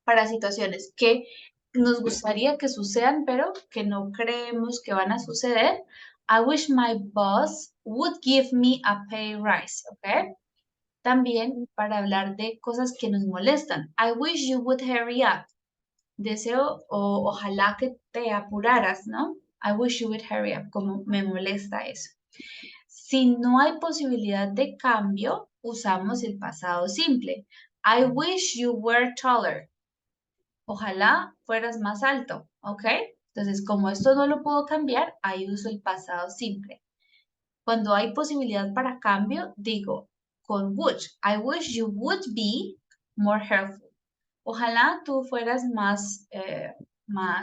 para situaciones que nos gustaría que sucedan, pero que no creemos que van a suceder. I wish my boss would give me a pay rise, ¿ok? También para hablar de cosas que nos molestan. I wish you would hurry up. Deseo o ojalá que te apuraras, ¿no? I wish you would hurry up, como me molesta eso. Si no hay posibilidad de cambio, usamos el pasado simple. I wish you were taller. Ojalá fueras más alto, ¿ok? Entonces, como esto no lo puedo cambiar, ahí uso el pasado simple. Cuando hay posibilidad para cambio, digo con would. I wish you would be more helpful. Ojalá tú fueras más,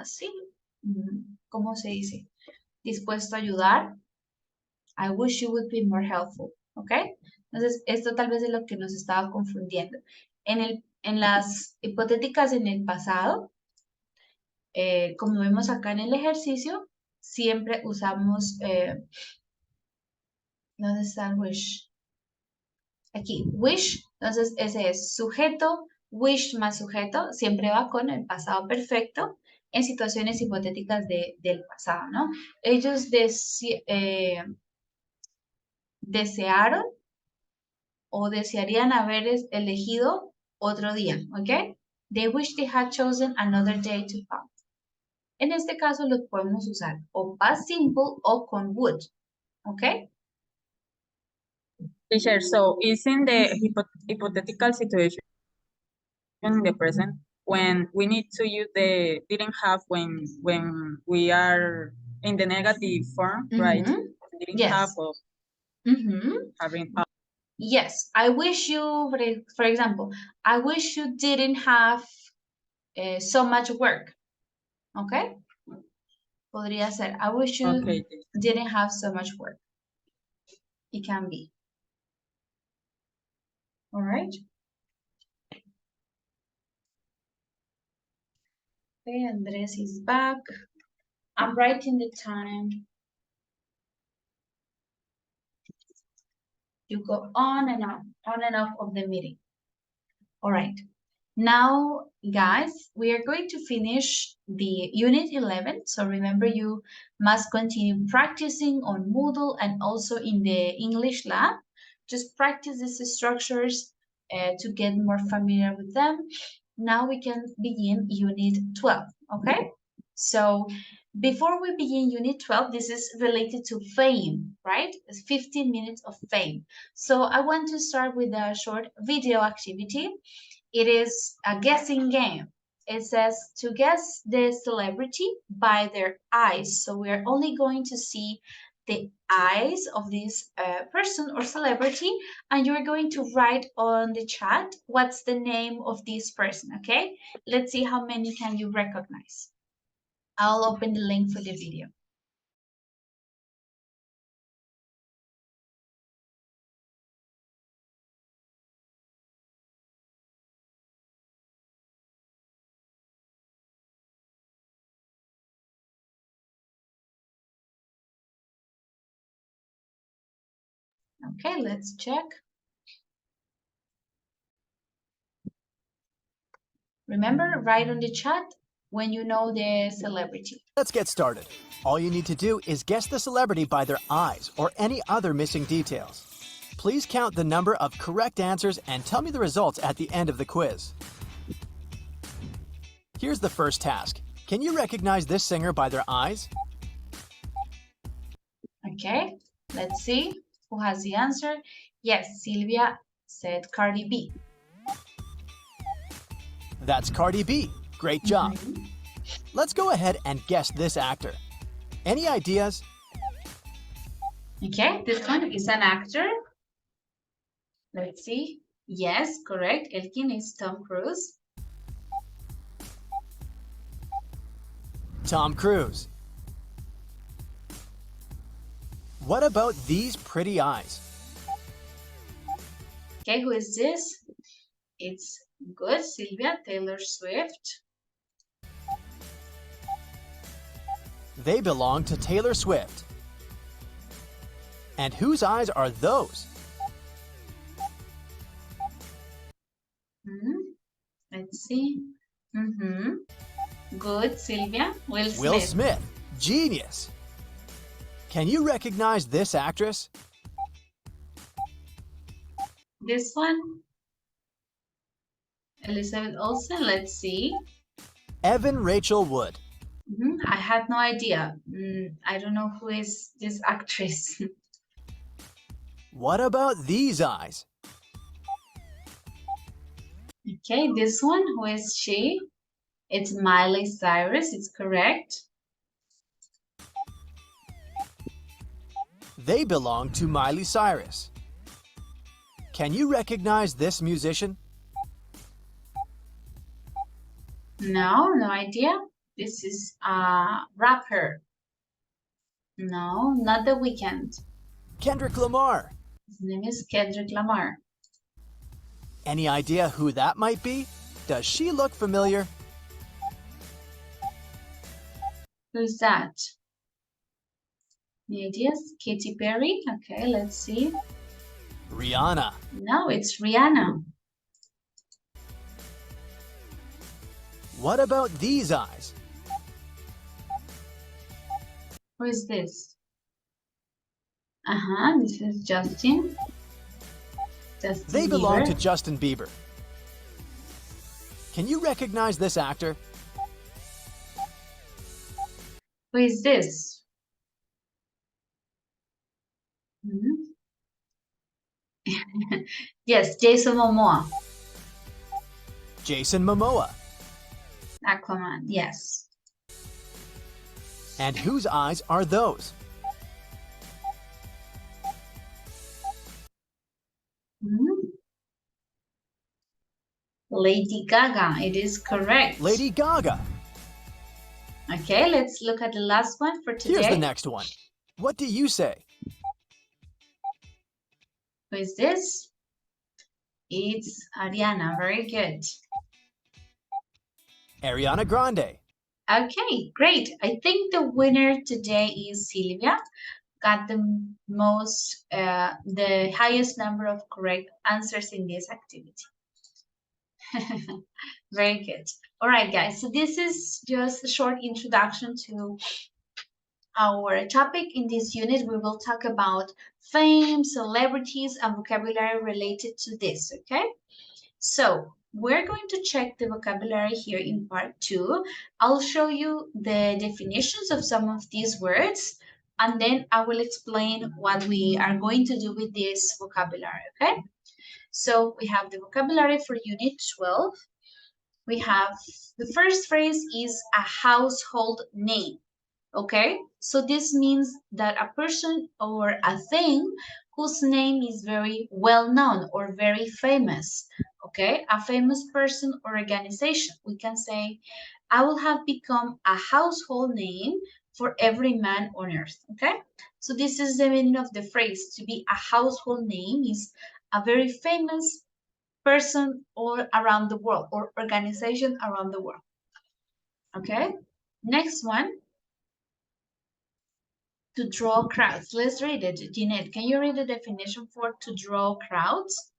sí, ¿cómo se dice? Dispuesto a ayudar. I wish you would be more helpful, ¿ok? Entonces, esto tal vez es lo que nos estaba confundiendo. En las hipotéticas en el pasado, como vemos acá en el ejercicio, siempre usamos, ¿dónde está el wish? Aquí, wish, entonces ese es sujeto, wish más sujeto, siempre va con el pasado perfecto en situaciones hipotéticas del pasado, ¿no? Ellos desearon o desearían haber elegido otro día, ¿ok? They wish they had chosen another day to come. En este caso lo podemos usar o past simple o con would, ¿ok? Teacher, so is in the hypothetical situation in the present when we need to use the didn't have when we are in the negative form, right? Didn't Yes. have or having. Yes, I wish you, for example, I wish you didn't have so much work, ¿ok? Podría ser, I wish you didn't have so much work. It can be. All right. Okay, Andres is back. I'm writing the time. You go on and off of the meeting. All right. Now, guys, we are going to finish the Unit 11. So remember, you must continue practicing on Moodle and also in the English lab. Just practice these structures to get more familiar with them. Now we can begin Unit 12, okay? So before we begin Unit 12, this is related to fame, right? It's 15 minutes of fame. So I want to start with a short video activity. It is a guessing game. It says to guess the celebrity by their eyes. So we are only going to see the eyes of this person or celebrity, and you're going to write on the chat what's the name of this person, okay? Let's see how many can you recognize. I'll open the link for the video. Okay, let's check. Remember, write on the chat when you know the celebrity. Let's get started. All you need to do is guess the celebrity by their eyes or any other missing details. Please count the number of correct answers and tell me the results at the end of the quiz. Here's the first task. Can you recognize this singer by their eyes? Okay, let's see who has the answer. Yes, Silvia said Cardi B. That's Cardi B. Great job. Let's go ahead and guess this actor. Any ideas? Okay, this one is an actor. Let's see. Yes, correct. Elkin is Tom Cruise. Tom Cruise. What about these pretty eyes? Okay, who is this? It's good, Silvia, Taylor Swift. They belong to Taylor Swift. And whose eyes are those? Let's see. Good, Silvia. Will Smith. Will Smith. Genius. Can you recognize this actress? This one. Elizabeth Olsen. Let's see. Evan Rachel Wood. I had no idea. I don't know who is this actress. What about these eyes? Okay, this one, who is she? It's Miley Cyrus, it's correct. They belong to Miley Cyrus. Can you recognize this musician? No, no idea. This is a rapper. No, not The Weeknd. Kendrick Lamar. His name is Kendrick Lamar. Any idea who that might be? Does she look familiar? Who's that? Any ideas? Katy Perry? Okay, let's see. Rihanna. No, it's Rihanna. What about these eyes? Who is this? This is Justin. They belong to Justin Bieber. Can you recognize this actor? Who is this? Mhm. Yes, Jason Momoa. Jason Momoa. Aquaman, yes. And whose eyes are those? Mhm. Lady Gaga, it is correct. Lady Gaga. Okay, let's look at the last one for today. Here's the next one. What do you say? Who is this? It's Ariana, very good. Ariana Grande. Okay, great. I think the winner today is Silvia. Got the highest number of correct answers in this activity. Very good. All right, guys. So this is just a short introduction to our topic. In this unit, we will talk about fame, celebrities, and vocabulary related to this, okay? So we're going to check the vocabulary here in part 2. I'll show you the definitions of some of these words, and then I will explain what we are going to do with this vocabulary, okay? So we have the vocabulary for Unit 12. We have the first phrase is a household name. Okay, so this means that a person or a thing whose name is very well known or very famous. Okay, a famous person or organization. We can say, I will have become a household name for every man on earth. Okay, so this is the meaning of the phrase. To be a household name is a very famous person all around the world or organization around the world. Okay, next one. To draw crowds. Let's read it. Jeanette, can you read the definition for to draw crowds?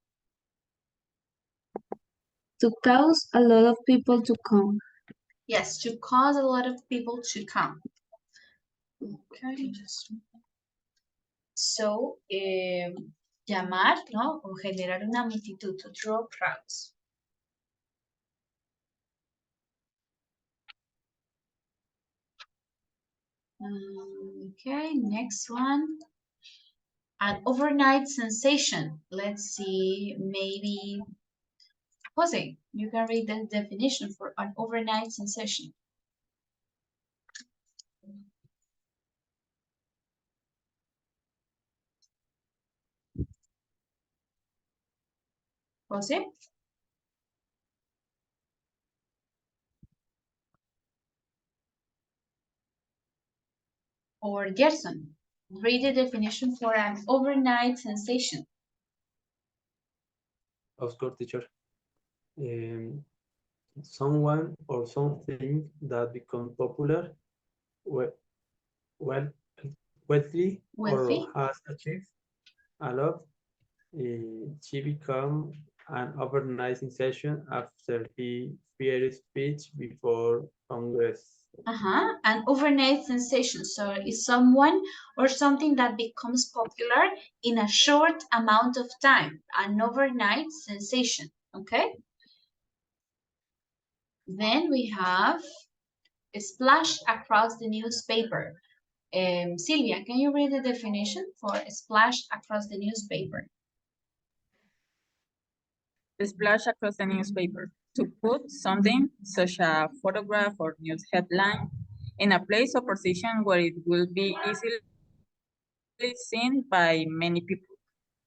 To cause a lot of people to come. Yes, to cause a lot of people to come. Okay, so, llamar, ¿no? O generar una multitud, to draw crowds. Okay, next one. An overnight sensation. Let's see, maybe Jose, you can read the definition for an overnight sensation. Jose? Or Gerson, read the definition for an overnight sensation. Of course, teacher. Someone or something that becomes popular, well, wealthy, Wealthy. or has achieved a lot. She became an overnight sensation after he made a speech before Congress. An overnight sensation. So it's someone or something that becomes popular in a short amount of time. An overnight sensation. Okay. Then we have splashed across the newspaper. Sylvia, can you read the definition for splash across the newspaper? Splash across the newspaper. To put something, such a photograph or news headline, in a place or position where it will be easily seen by many people.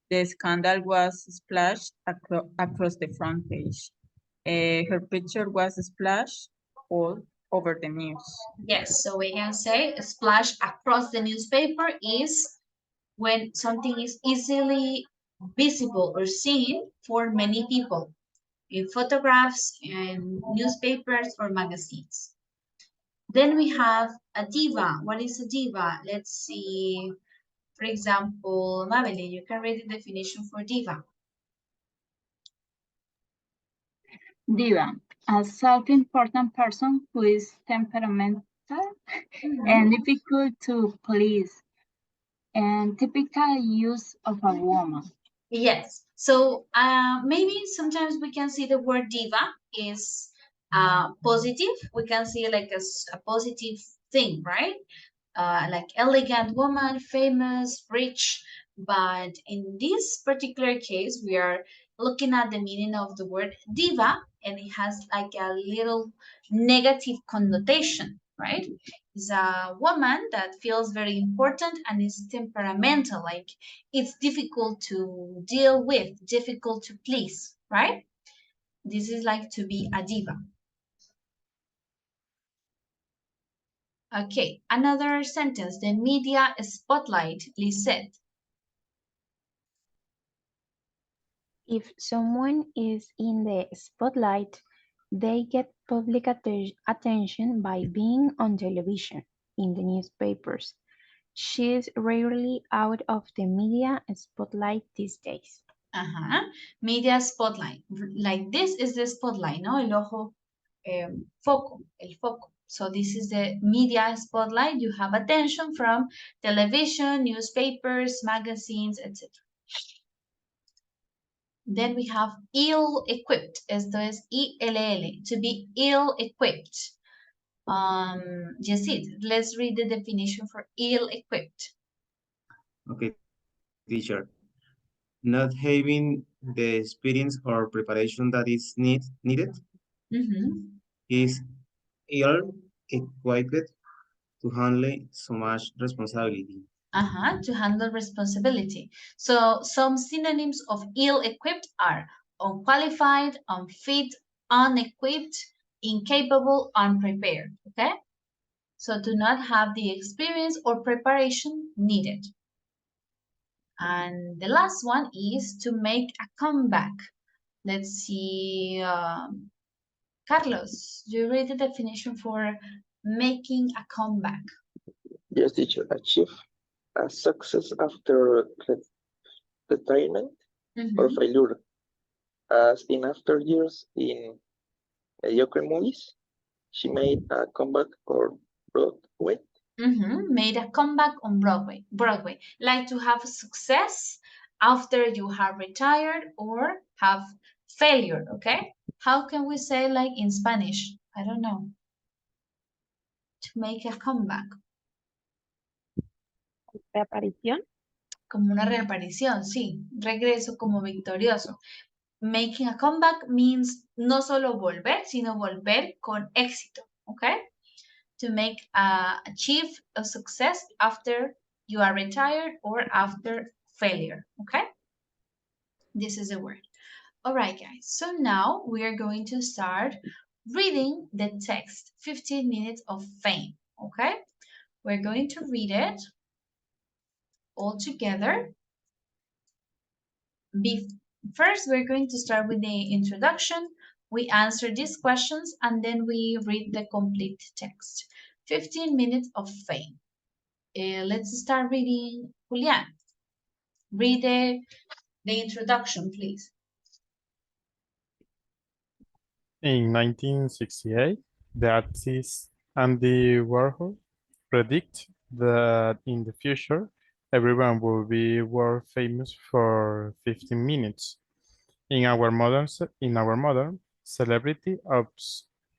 The scandal was splashed across the front page. Her picture was splashed all over the news. Yes, so we can say splash across the newspaper is when something is easily visible or seen for many people in photographs and newspapers or magazines. Then we have a diva. What is a diva? Let's see. For example, Mabel, you can read the definition for diva. Diva, a self-important person who is temperamental and difficult to please, and typical use of a woman. Yes. So maybe sometimes we can see the word diva is positive, we can see like a positive thing, right? Like elegant woman, famous, rich. But in this particular case, we are looking at the meaning of the word diva, and it has like a little negative connotation, right? It's a woman that feels very important and is temperamental, like it's difficult to deal with, difficult to please, right? This is like to be a diva. Okay, another sentence, the media spotlight, Lisette. If someone is in the spotlight, they get public attention by being on television, in the newspapers. She's rarely out of the media spotlight these days. Media spotlight. Like this is the spotlight, ¿no? El ojo, foco, el foco. So this is the media spotlight. You have attention from television, newspapers, magazines, etc. Then we have ill-equipped. Esto es ILL, to be ill-equipped. Yesid, let's read the definition for ill-equipped. Okay, teacher. Not having the experience or preparation that is needed is ill-equipped to handle so much responsibility. To handle responsibility. So some synonyms of ill-equipped are unqualified, unfit, unequipped, incapable, unprepared, okay? So do not have the experience or preparation needed. And the last one is to make a comeback. Let's see, Carlos, you read the definition for making a comeback. Yes, teacher. Achieve a success after retirement or failure, as in after years in mediocre movies, she made a comeback on Broadway. Made a comeback on Broadway. Like to have success after you have retired or have failure, okay? How can we say like in Spanish? I don't know. To make a comeback. Reaparición. Como una reaparición, sí. Regreso como victorioso. Making a comeback means no solo volver, sino volver con éxito, okay? To make achieve a success after you are retired or after failure, okay? This is the word. All right, guys. So now we are going to start reading the text, 15 minutes of fame, okay? We're going to read it all together. First, we're going to start with the introduction. We answer these questions and then we read the complete text. 15 minutes of fame. Let's start reading. Julian, read the introduction, please. In 1968, the artist Andy Warhol predict that in the future, everyone will be world famous for 15 minutes. In our modern celebrity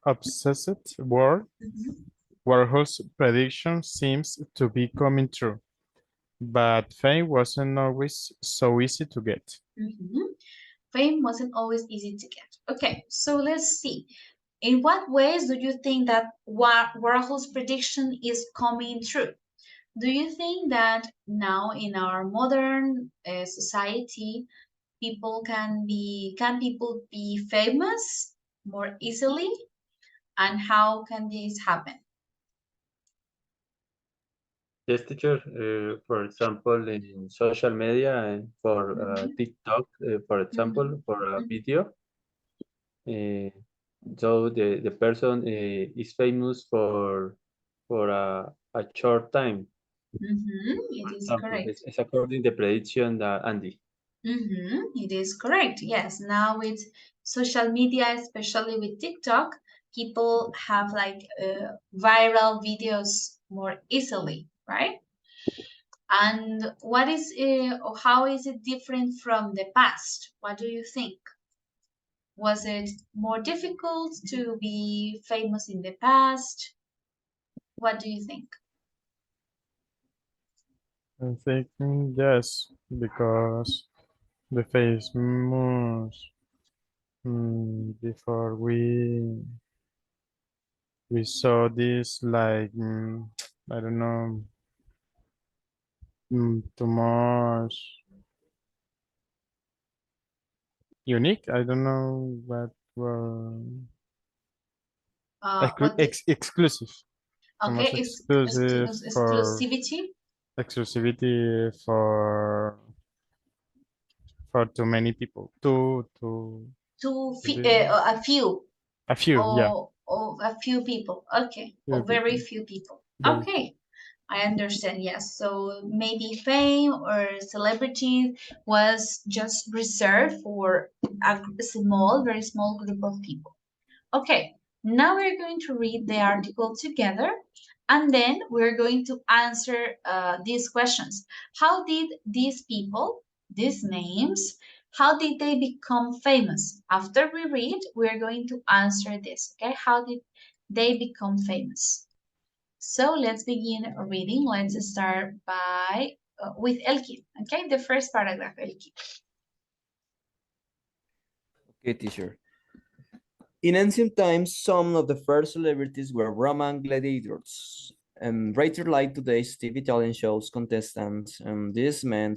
obsessed world, Warhol's prediction seems to be coming true, but fame wasn't always so easy to get. Fame wasn't always easy to get. Okay, so let's see. In what ways do you think that Warhol's prediction is coming true? Do you think that now in our modern society, can people be famous more easily? And how can this happen? Yes, teacher. For example, in social media and for TikTok, for example, for a video. So the person is famous for a short time. It is correct. It's according to the prediction that Andy. It is correct. Yes. Now with social media, especially with TikTok, people have like viral videos more easily, right? And what is or how is it different from the past? What do you think? Was it more difficult to be famous in the past? What do you think? I think yes, because the famous before we saw this like I don't know too much unique. I don't know what were What did, exclusive. Too okay, much exclusive for exclusivity? exclusivity for too many people. A few, A few, yeah. or a few people. Okay, Few or very people. few people. Very Okay, I understand. Yes, so maybe fame or celebrity was just reserved for a small, very small group of people. Okay, now we're going to read the article together and then we're going to answer these questions. How did these people, these names, how did they become famous? After we read, we're going to answer this, okay? How did they become famous? So let's begin reading. Let's start by with Elki, okay? The first paragraph, Elki. Okay, teacher. In ancient times, some of the first celebrities were Roman gladiators. And writers like today's TV talent shows contestants, these men,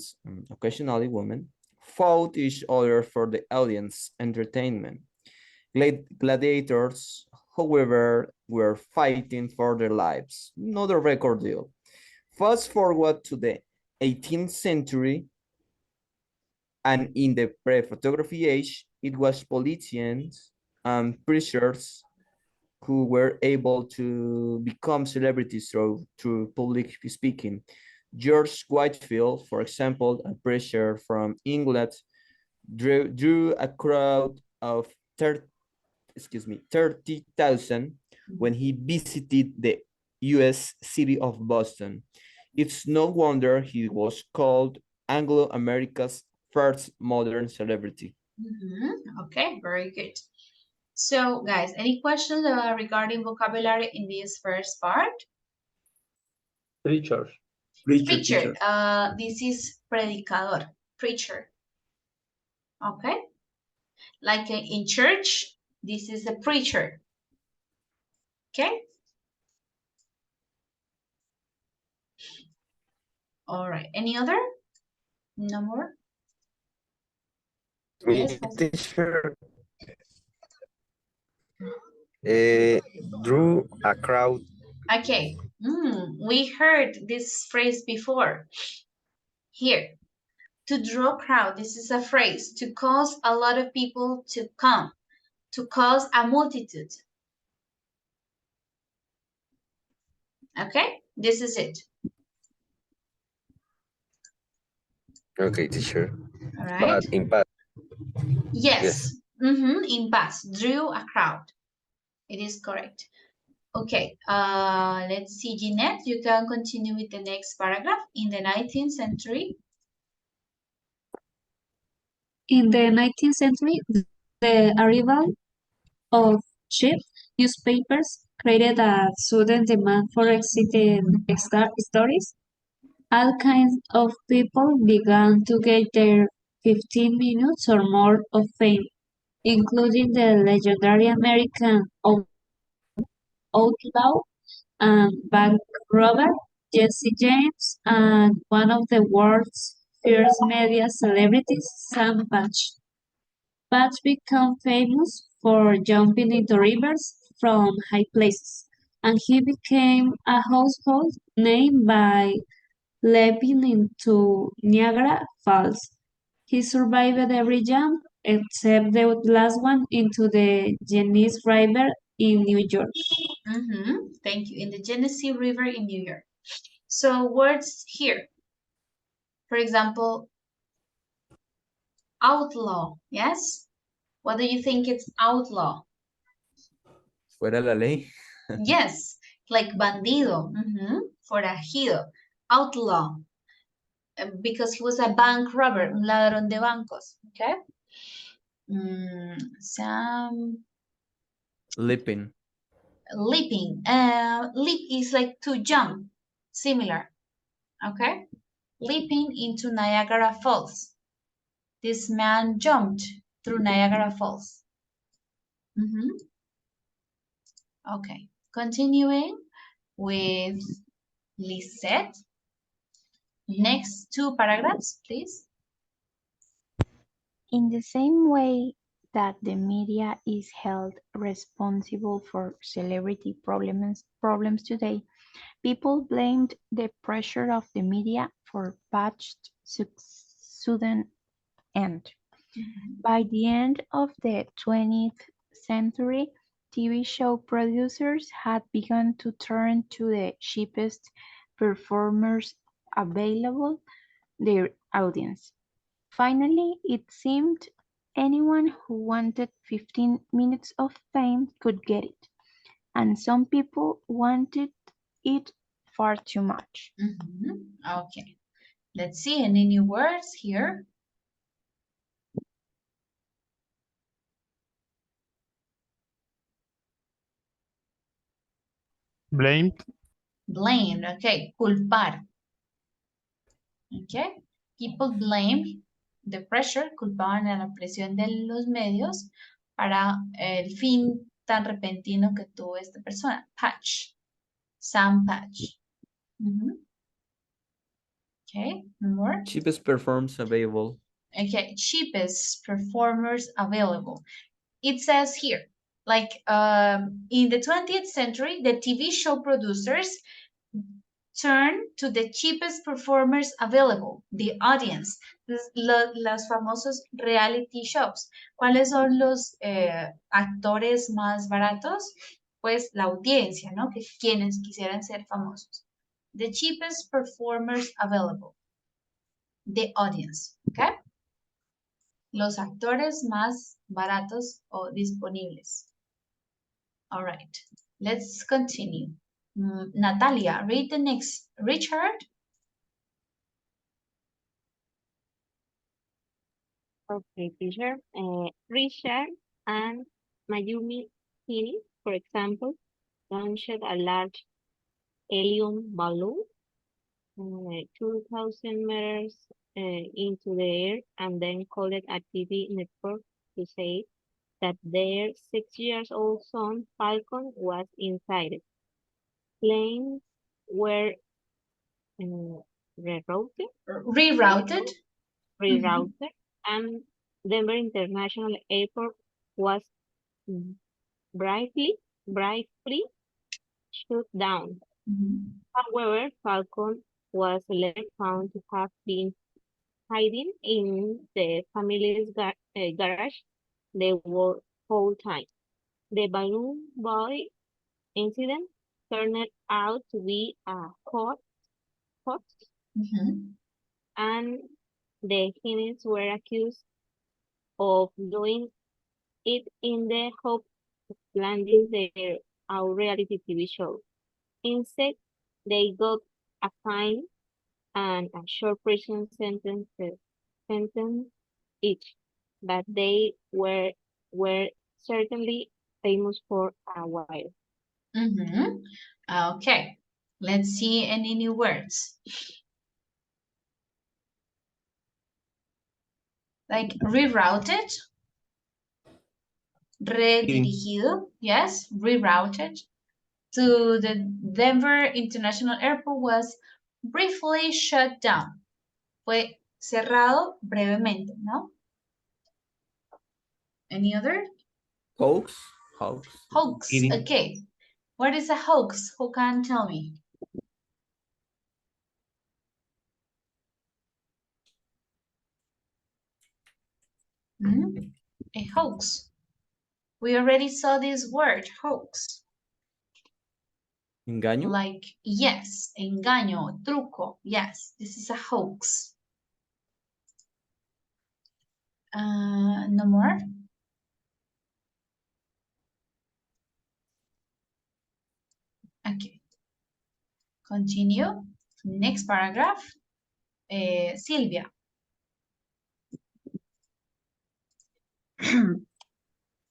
occasionally women, fought each other for the audience entertainment. Gladiators, however, were fighting for their lives, not a record deal. Fast forward to the 18th century, and in the pre-photography age, it was politicians and preachers who were able to become celebrities through public speaking. George Whitefield, for example, a preacher from England, drew a crowd of 30,000 when he visited the US city of Boston. It's no wonder he was called Anglo-America's first modern celebrity. Okay, very good. So, guys, any questions regarding vocabulary in this first part? Preacher. Preacher. This is predicador, preacher. Okay. Like in church, this is a preacher. Okay. All right. Any other? No more? Yes. Teacher drew a crowd. Okay. We heard this phrase before. Here. To draw crowd. This is a phrase. To cause a lot of people to come. To cause a multitude. Okay. This is it. Okay, teacher. All right. But in past. Yes. In past, drew a crowd. It is correct. Okay. Let's see, Jeanette. You can continue with the next paragraph. In the 19th century. In the 19th century, the arrival of cheap newspapers created a sudden demand for exciting stories. All kinds of people began to get their 15 minutes or more of fame, including the legendary American outlaw and bank robber Jesse James and one of the world's first media celebrities, Sam Patch. Patch became famous for jumping into rivers from high places, and he became a household name by leaping into Niagara Falls. He survived every jump except the last one into the Genesee River in New York. Thank you. In the Genesee River in New York. So words here. For example, outlaw. Yes? What do you think it's outlaw? Fuera la ley. Yes, like bandido. Forajido. Outlaw. Because he was a bank robber, un ladrón de bancos. Okay? Sam Leaping. leaping. Leap is like to jump, similar. Okay, leaping into Niagara Falls. This man jumped through Niagara Falls. Okay, continuing with Lisette. Next two paragraphs, please. In the same way that the media is held responsible for celebrity problems today, people blamed the pressure of the media for Patch's sudden end. By the end of the 20th century, TV show producers had begun to turn to the cheapest performers available, their audience. Finally, it seemed anyone who wanted 15 minutes of fame could get it, and some people wanted it far too much. Okay, let's see any new words here. Blamed. Blamed, okay, culpar. Okay, people blame the pressure, culpaban a la presión de los medios para el fin tan repentino que tuvo esta persona. Patch, Sam Patch. Okay, more. Cheapest performers available. Okay, cheapest performers available. It says here, like in the 20th century, the TV show producers turn to the cheapest performers available, the audience, los famosos reality shows. ¿Cuáles son los actores más baratos? Pues la audiencia, ¿no? Que quienes quisieran ser famosos. The cheapest performers available, the audience, ¿ok? Los actores más baratos o disponibles. All right, let's continue. Natalia, read the next. Richard. Okay, teacher. Richard and Mayumi Kini, for example, launched a large helium balloon 2,000 meters into the air and then called a TV network to say that their 6-year-old son, Falcon, was inside it. Planes were rerouted, and Denver International Airport was briefly shut down. However, Falcon was later found to have been hiding in the family's garage the whole time. The balloon boy incident turned out to be a hoax, and the Hinnings were accused of doing it in the hope of landing their reality TV show. Instead, they got a fine and a short prison sentence each, but they were certainly famous for a while. Okay, let's see any new words. Like rerouted, redirigido, yes, rerouted to the Denver International Airport was briefly shut down. Fue cerrado brevemente, ¿no? Any other? Hoax. Hoax, okay. What is a hoax? Who can tell me? A hoax. We already saw this word, hoax. Engaño? Like, yes, engaño, truco. Yes, this is a hoax. No more? Okay. Continue. Next paragraph. Silvia.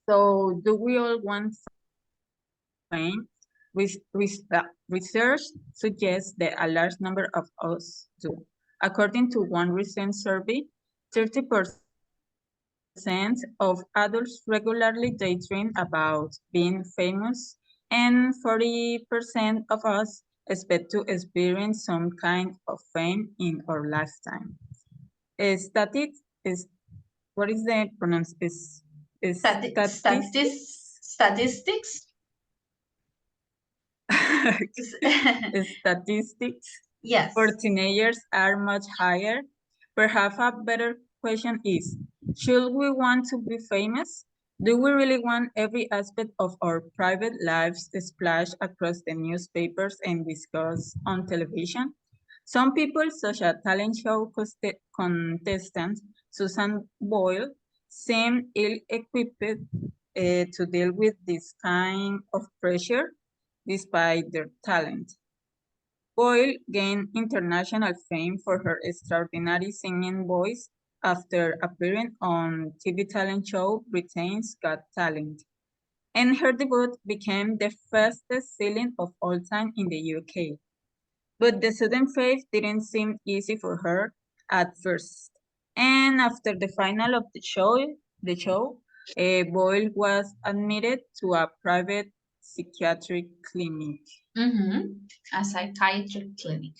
So do we all want fame? Research suggests that a large number of us do. According to one recent survey, 30% of adults regularly daydream about being famous, and 40% of us expect to experience some kind of fame in our lifetime. Statistics is what is the pronunciation? Statistics? Statistics Yes. for teenagers are much higher. Perhaps a better question is, should we want to be famous? Do we really want every aspect of our private lives splashed across the newspapers and discussed on television? Some people, such as talent show contestant Susan Boyle, seem ill-equipped to deal with this kind of pressure despite their talent. Boyle gained international fame for her extraordinary singing voice after appearing on TV talent show Britain's Got Talent, and her debut became the fastest selling of all time in the UK. But the sudden fame didn't seem easy for her at first. And after the final of the show, Boyle was admitted to a private psychiatric clinic. A psychiatric clinic.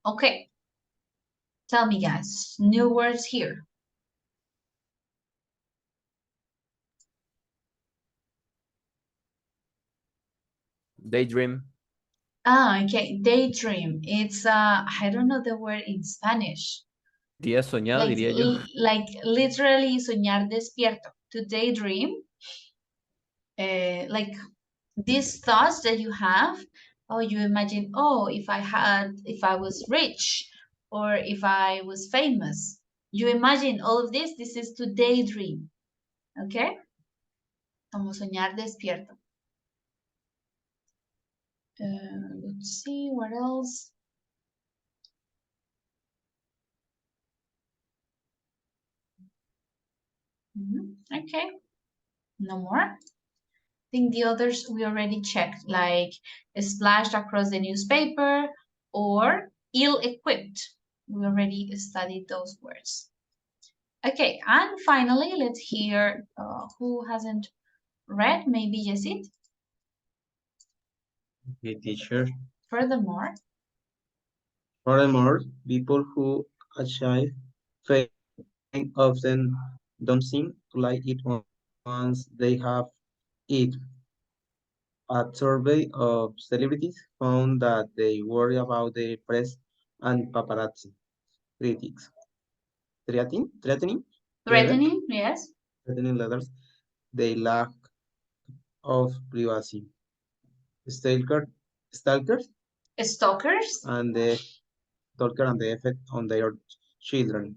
Okay. Tell me, guys, new words here. Daydream. Ah, okay. Daydream. It's I don't know the word in Spanish. Día soñado, Like, diría yo. like literally soñar despierto. To daydream, like these thoughts that you have. Oh, you imagine, oh, if I was rich, or if I was famous. You imagine all of this. This is to daydream. Okay? Como soñar despierto. Let's see what else. Okay, no more. I think the others we already checked, like splashed across the newspaper or ill-equipped. We already studied those words. Okay, and finally, let's hear who hasn't read, maybe Yesid. Okay, teacher. Furthermore, people who achieve fame often don't seem to like it once they have it. A survey of celebrities found that they worry about the press and paparazzi critics. Threatening yes. threatening letters, they lack of privacy. Stalker, stalkers, Stalkers, and the stalker and the effect on their children.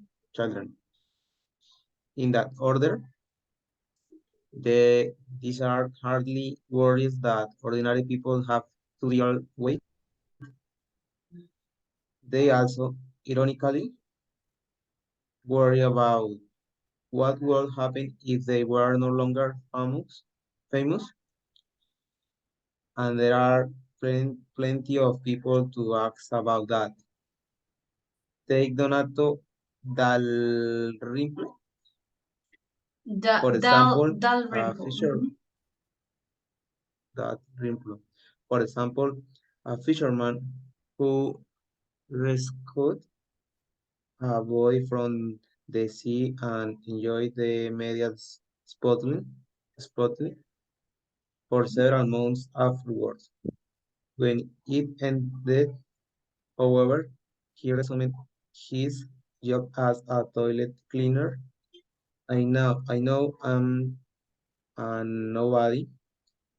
In that order, these are hardly worries that ordinary people have to deal with. They also, ironically, worry about what would happen if they were no longer famous, and there are plenty of people to ask about that. Take Donato Dalrymple, for example, Dalrymple. For example, a fisherman who rescued a boy from the sea and enjoyed the media spotlight for several months afterwards. When it ended, however, he resumed his job as a toilet cleaner. I know, a nobody,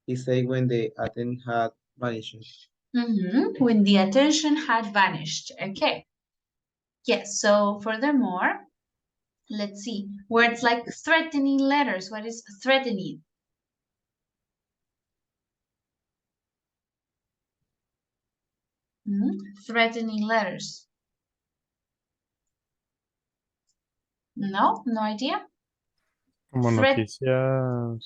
he said when the attempt had vanished. When the attention had vanished. Okay. Yes, so furthermore, let's see. Words like threatening letters. What is threatening? Threatening letters. No idea? Como Threat noticias,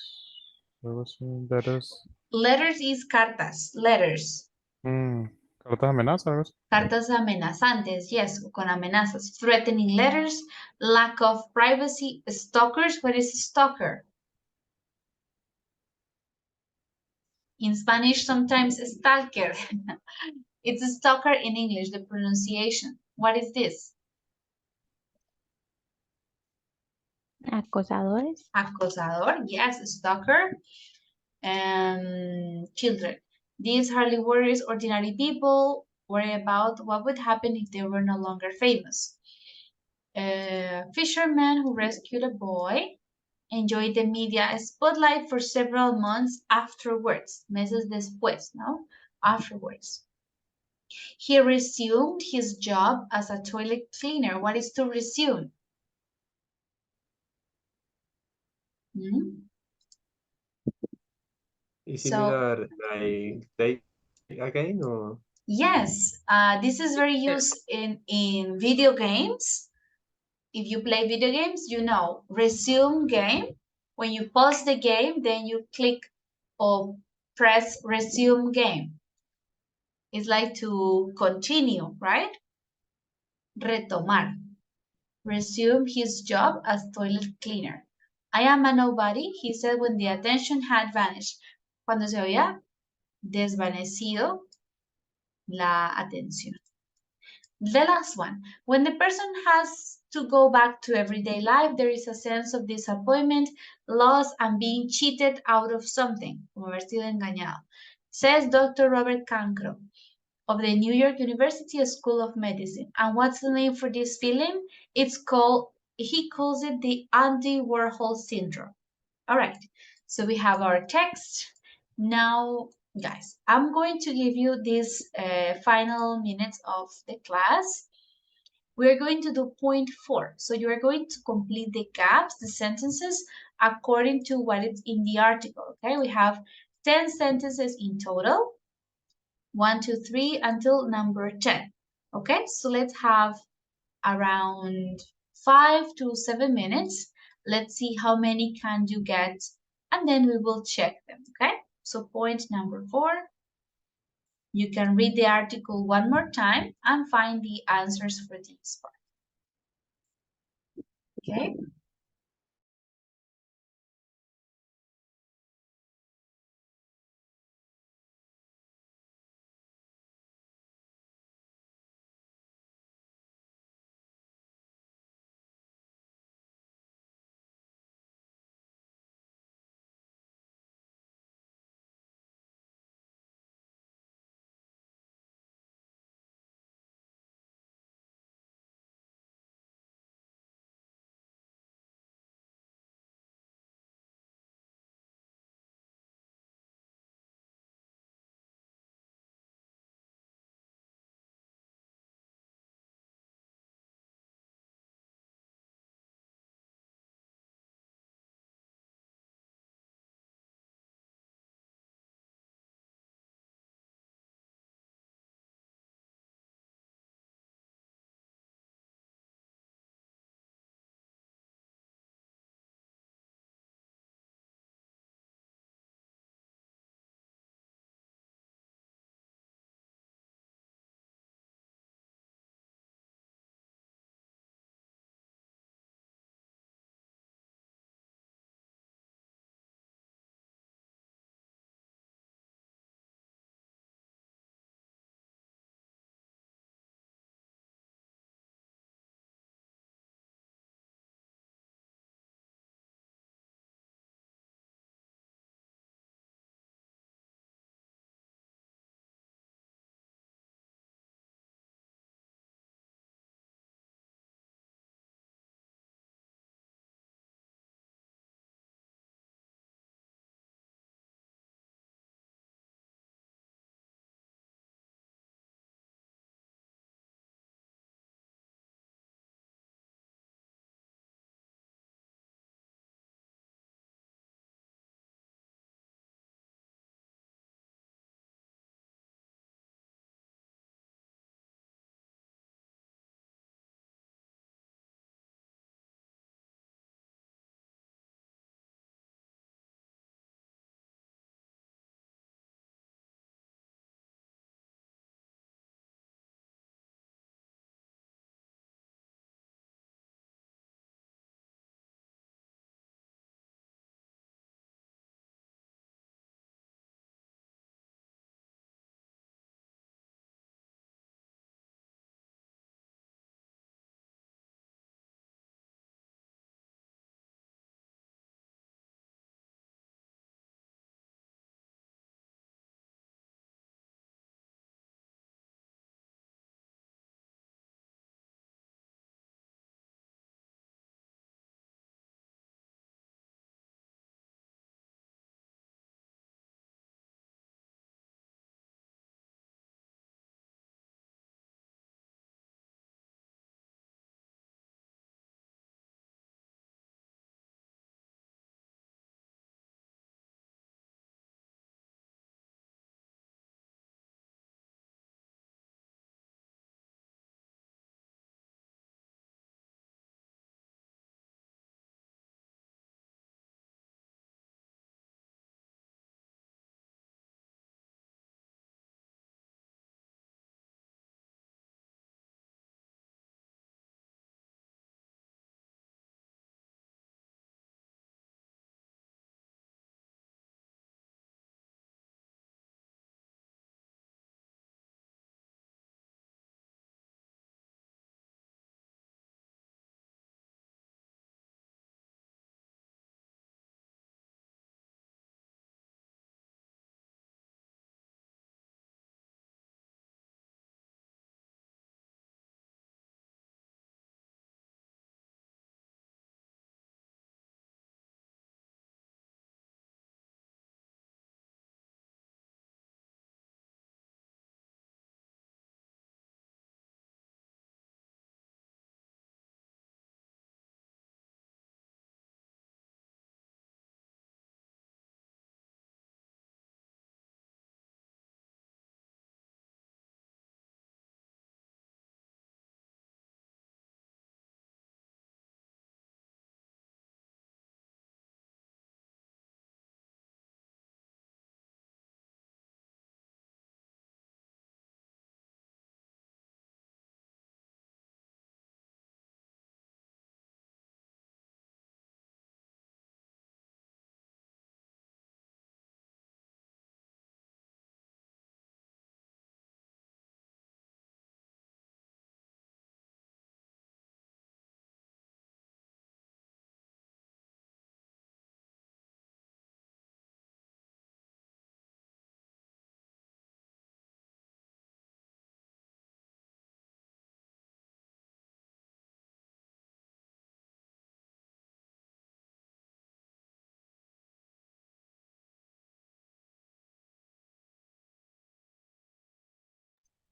algo así, letters. letters is cartas, letters. Cartas amenazas, algo así. Cartas amenazantes, yes, con amenazas. Threatening letters, lack of privacy, stalkers. What is a stalker? In Spanish, sometimes stalker. It's a stalker in English, the pronunciation. What is this? Acosadores. Acosador, yes, stalker. Children. These hardly worries ordinary people worry about what would happen if they were no longer famous. Fisherman who rescued a boy enjoyed the media spotlight for several months afterwards. Meses después, no? Afterwards. He resumed his job as a toilet cleaner. What is to resume? Hmm? Is So, similar like take again or? yes, this is very used in video games. If you play video games, you know, resume game. When you pause the game, then you click or press resume game. It's like to continue, right? Retomar. Resume his job as toilet cleaner. I am a nobody, he said when the attention had vanished. Cuando se había desvanecido la atención. The last one. When the person has to go back to everyday life, there is a sense of disappointment, loss, and being cheated out of something, como haber sido engañado. Says Dr. Robert Cancro of the New York University School of Medicine. And what's the name for this feeling? He calls it the Andy Warhol syndrome. All right, so we have our text. Now, guys, I'm going to give you these final minutes of the class. We're going to do point 4. So you are going to complete the gaps, the sentences, according to what is in the article, okay? We have 10 sentences in total. 1, 2, 3 until number 10. Okay, so let's have around 5 to 7 minutes. Let's see how many can you get, and then we will check them. Okay, so point number 4. You can read the article one more time and find the answers for this part. Okay.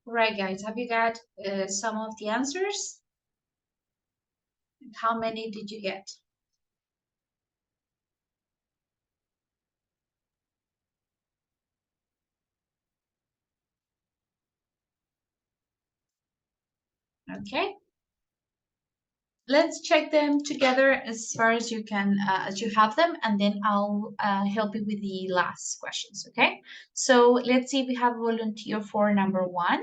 Right, guys, have you got some of the answers? How many did you get? Okay. Let's check them together as far as you can, as you have them, and then I'll help you with the last questions, okay? So let's see if we have a volunteer for number 1.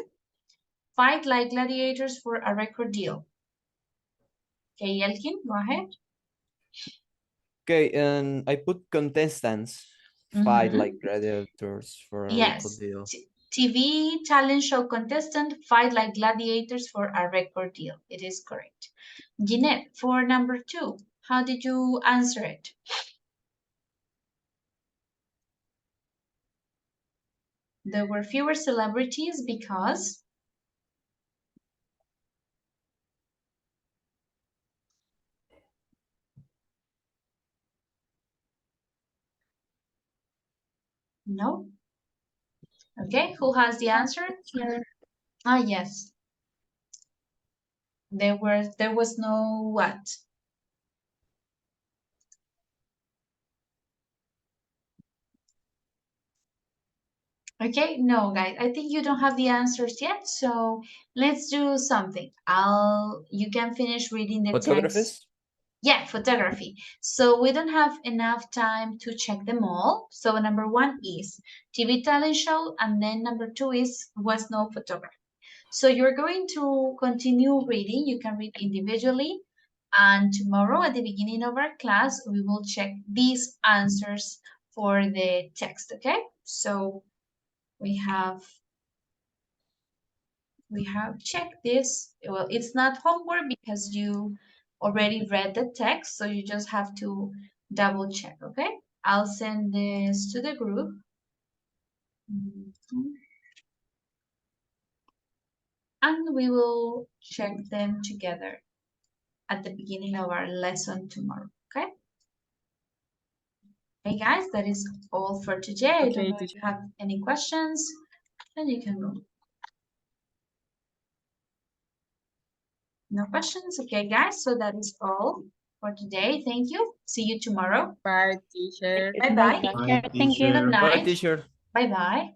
Fight like gladiators for a record deal. Okay, Yelkin, go ahead. Okay, and I put contestants fight like gladiators for a record Yes. deal. TV talent show contestant fight like gladiators for a record deal. It is correct. Jeanette, for number 2, how did you answer it? There were fewer celebrities because no. Okay, who has the answer? Ah, yes. There was no what? Okay, no, guys, I think you don't have the answers yet, so let's do something. You can finish reading the text. Photographers? Yeah, photography. So we don't have enough time to check them all. So number 1 is TV talent show, and then number 2 was no photography. So you're going to continue reading. You can read individually, and tomorrow at the beginning of our class, we will check these answers for the text, okay? So we have checked this. Well, it's not homework because you already read the text, so you just have to double check, okay? I'll send this to the group. And we will check them together at the beginning of our lesson tomorrow, okay? Hey guys, that is all for today. I don't know if you have any questions, then you can go. No questions? Okay, guys, so that is all for today. Thank you. See you tomorrow. Bye, teacher. Bye-bye. Bye, teacher. Thank you. Good Bye, night. teacher. Bye-bye.